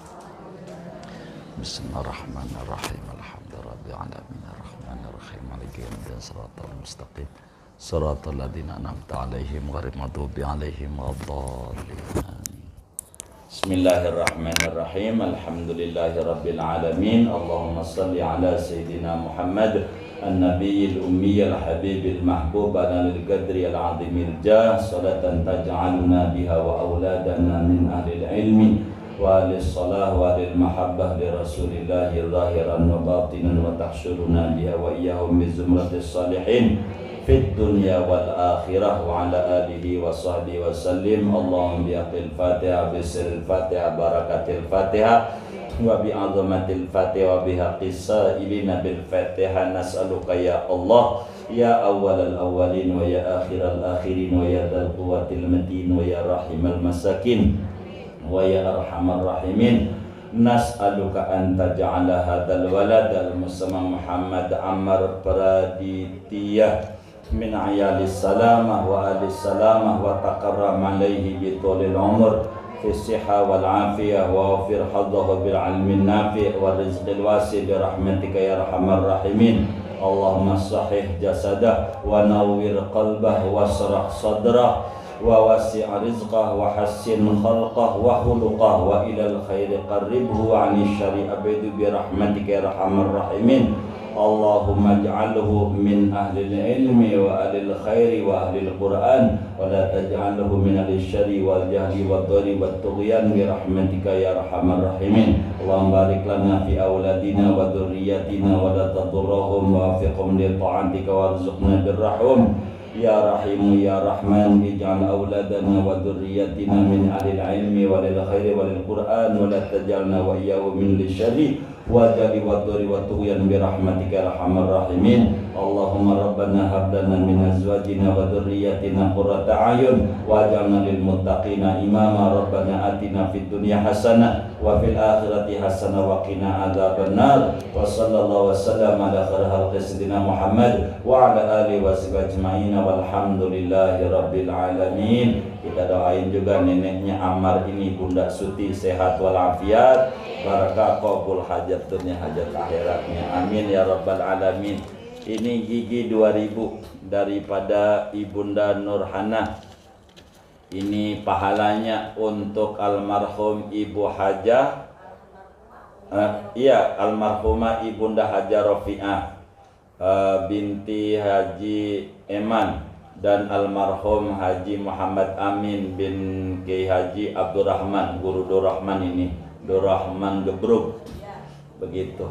Bismillahirrahmanirrahim. Siratal mustaqim siratal ladzina an'amta 'alaihim ghairil maghdubi 'alaihim waladdallin. Bismillahirrahmanirrahim. Alhamdulillahirabbil alamin. Allahumma shalli ala sayidina Muhammad an-nabiyil ummiyil habibil mahbub ala lil qadri al 'azimil jah salatan taj'aluna biha wa auladana min ahlil ilmi wa ahli salah wa ahli mahabbah li Rasulillah zahiran wa batinan wa tahsyuruna biha wa iyyahum bi zumratis salihin fid dunya wal akhirah wa ala alihi wa sahbihi wa sallim. Allahumma bi aqil Fatihah bi sirril Fatihah barakatil Fatihah wa bi azamatil Fatihah wa bi haqqis sa'ilina bil Fatihah nas'aluka ya Allah ya awwalal awwalin wa ya akhiral akhirin wa ya dzal quwwatil matin wa ya rahimal masakin wa ya arhamar rahimin. Nas'aluka an taj'ala hadzal walad al-musamma Muhammad Ammar Praditya min ayalis salamah wa alis salamah wa taqarram alaihi bi tulil umur fi sihha wal afiyah wa wafir haddahu bil ilmin nafi' wa rizqil wasi' bi rahmatika ya arhamar rahimin. Allahumma sahih jasadah wa nawwir qalbah wa shrah sadrah wa wasi' rizqah wa hassin khalqah wa khuluqah wa ilal khairi qarribhu wa 'anil syarri abidu bi rahmatika ya arhamar rahimin. Allahumma ij'alhu min ahlil ilmi wa ahlil khairi wa ahlil Qur'an wa la taj'alhu min ahlil syarri wal jahli wad dhari wat tughyan bi rahmatika ya arhamar rahimin. Allahumma barik lana fi auladina wa dhurriyyatina wa la tadurrahum wa waffiqhum li ta'atika warzuqna birrahum ya Rahim ya Rahman. Ij'al auladana wa dhurriyyatina min ahlil ilmi wa lil khairi wa lil Qur'an wa la taj'alna wa iyyahum min lisyarri wa jali wa dhuri wa tughyan bi rahmatika arhamar rahimin. Allahumma rabbana hab lana min azwajina wa dhurriyyatina qurrata a'yun waj'alna lil muttaqina imama. Rabbana atina fid dunya hasanah wa fil akhirati hasanah wa qina adzabannar. Wa sallallahu wasallam ala khairil khalqi sayyidina Muhammad wa ala alihi wa sahbihi ajma'in walhamdulillahi rabbil alamin. Kita doain juga neneknya Ammar ini, Bunda Suti, sehat walafiat, barakah, qabul hajat dunia hajat akhiratnya, amin ya rabbal alamin. Ini gigi 2000 daripada Ibunda Nurhana. Ini pahalanya untuk almarhum Ibu Hajah, almarhumah Ibunda Hajah Rofi'ah binti Haji Eman dan almarhum Haji Muhammad Amin bin Kiai Haji Abdurrahman, Guru Durrahman ini, Durrahman Gebruk, begitu.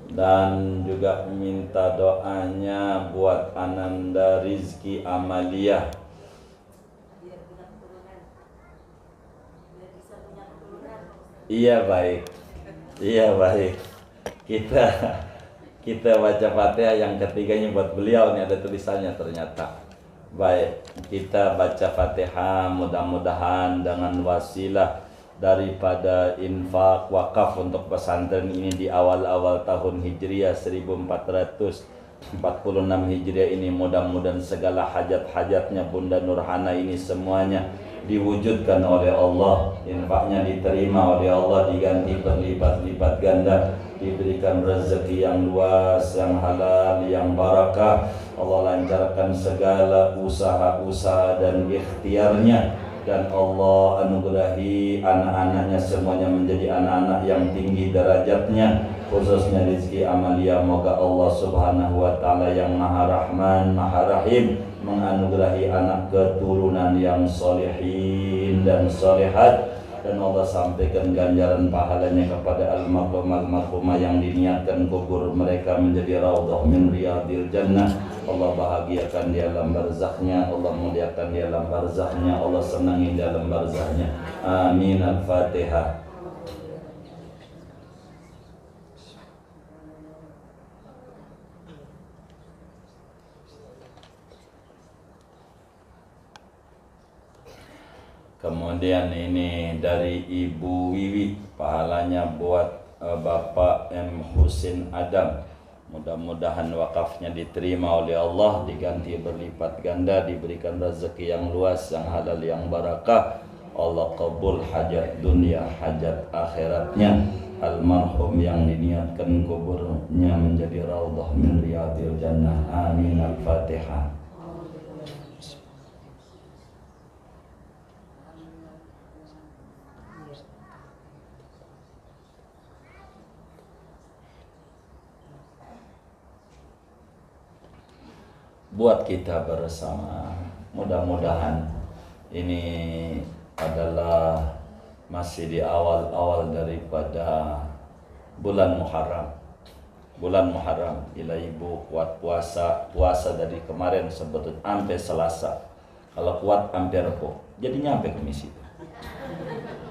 Dan juga minta doanya buat Ananda Rizki Amalia. Iya baik, iya baik. Kita baca Fatihah yang ketiganya buat beliau, ini ada tulisannya ternyata. Baik, kita baca Fatihah, mudah-mudahan dengan wasilah daripada infak wakaf untuk pesantren ini di awal-awal tahun Hijriah 1446 Hijriah ini, mudah-mudahan segala hajat-hajatnya Bunda Nurhana ini semuanya diwujudkan oleh Allah, infaknya diterima oleh Allah, diganti berlipat-lipat ganda, diberikan rezeki yang luas, yang halal, yang barakah. Allah lancarkan segala usaha-usaha dan ikhtiarnya, dan Allah anugerahi anak-anaknya semuanya menjadi anak-anak yang tinggi derajatnya, khususnya Rizki Amalia. Moga Allah subhanahu wa ta'ala yang maha rahman, maha rahim menganugerahi anak keturunan yang solehin dan solehat, dan Allah sampaikan ganjaran pahalanya kepada almarhum-almarhumah yang diniatkan kubur mereka menjadi raudhah min riyadil jannah. Allah bahagiakan dia dalam barzakhnya, Allah muliakan dia dalam barzakhnya, Allah senangi dia dalam barzakhnya. Amin. Al-Fatihah. Kemudian ini dari Ibu Wiwi, pahalanya buat Bapak M. Husin Adam. Mudah-mudahan wakafnya diterima oleh Allah, diganti berlipat ganda, diberikan rezeki yang luas, yang halal, yang barakah. Allah kabul hajat dunia, hajat akhiratnya. Almarhum yang diniatkan kuburnya menjadi raudhah min riyadil jannah. Amin. Al-Fatihah. Buat kita bersama, mudah-mudahan ini adalah masih di awal-awal daripada bulan Muharram. Bulan Muharram, ila ibu kuat puasa dari kemarin sebetulnya sampai Selasa. Kalau kuat sampai Rabu, jadi nyampe Kamis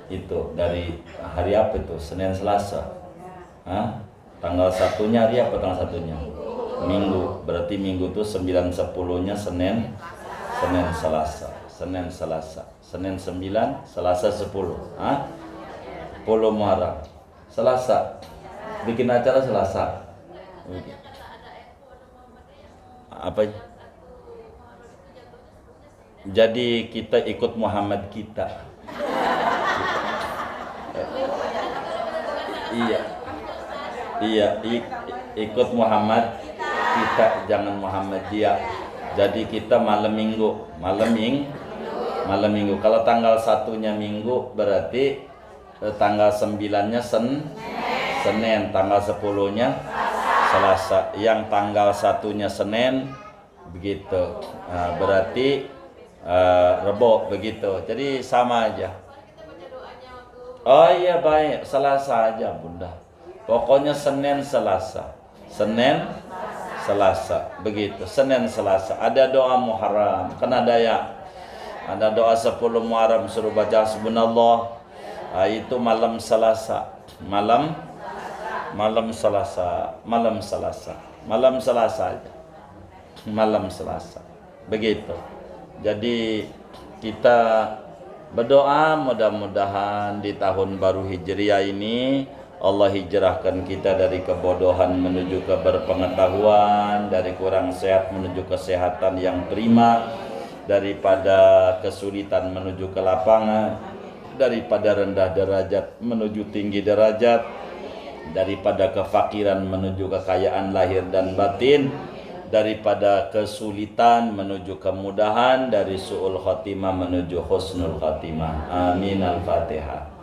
itu dari hari apa itu? Senin Selasa. Hah? Tanggal satunya hari apa tanggal satunya? Minggu. Berarti minggu itu 9-10-nya Senin Selasa. Senin 9, Selasa 10. Hah? 10 Muharram. Selasa. Bikin acara Selasa. Apa? Jadi kita ikut Muhammad kita. Iya, ikut Muhammad kita, jangan Muhammad dia. Jadi kita malam minggu. Kalau tanggal 1-nya Minggu berarti tanggal 9-nya Senin, tanggal 10-nya Selasa. Yang tanggal 1-nya Senin begitu. Nah, berarti Rebo begitu. Jadi sama aja. Oh iya baik, Selasa aja Bunda. Pokoknya Senin Selasa begitu. Senin Selasa ada doa Muharram. Kan ada doa 10 Muharram suruh baca subhanallah. Itu malam Selasa. Malam Selasa aja. Malam Selasa. Begitu. Jadi kita berdoa mudah-mudahan di tahun baru Hijriah ini Allah hijrahkan kita dari kebodohan menuju ke berpengetahuan, dari kurang sehat menuju kesehatan yang prima, daripada kesulitan menuju ke lapangan, daripada rendah derajat menuju tinggi derajat, daripada kefakiran menuju kekayaan lahir dan batin, daripada kesulitan menuju kemudahan, dari su'ul khatimah menuju husnul khatimah. Amin. Al-Fatihah.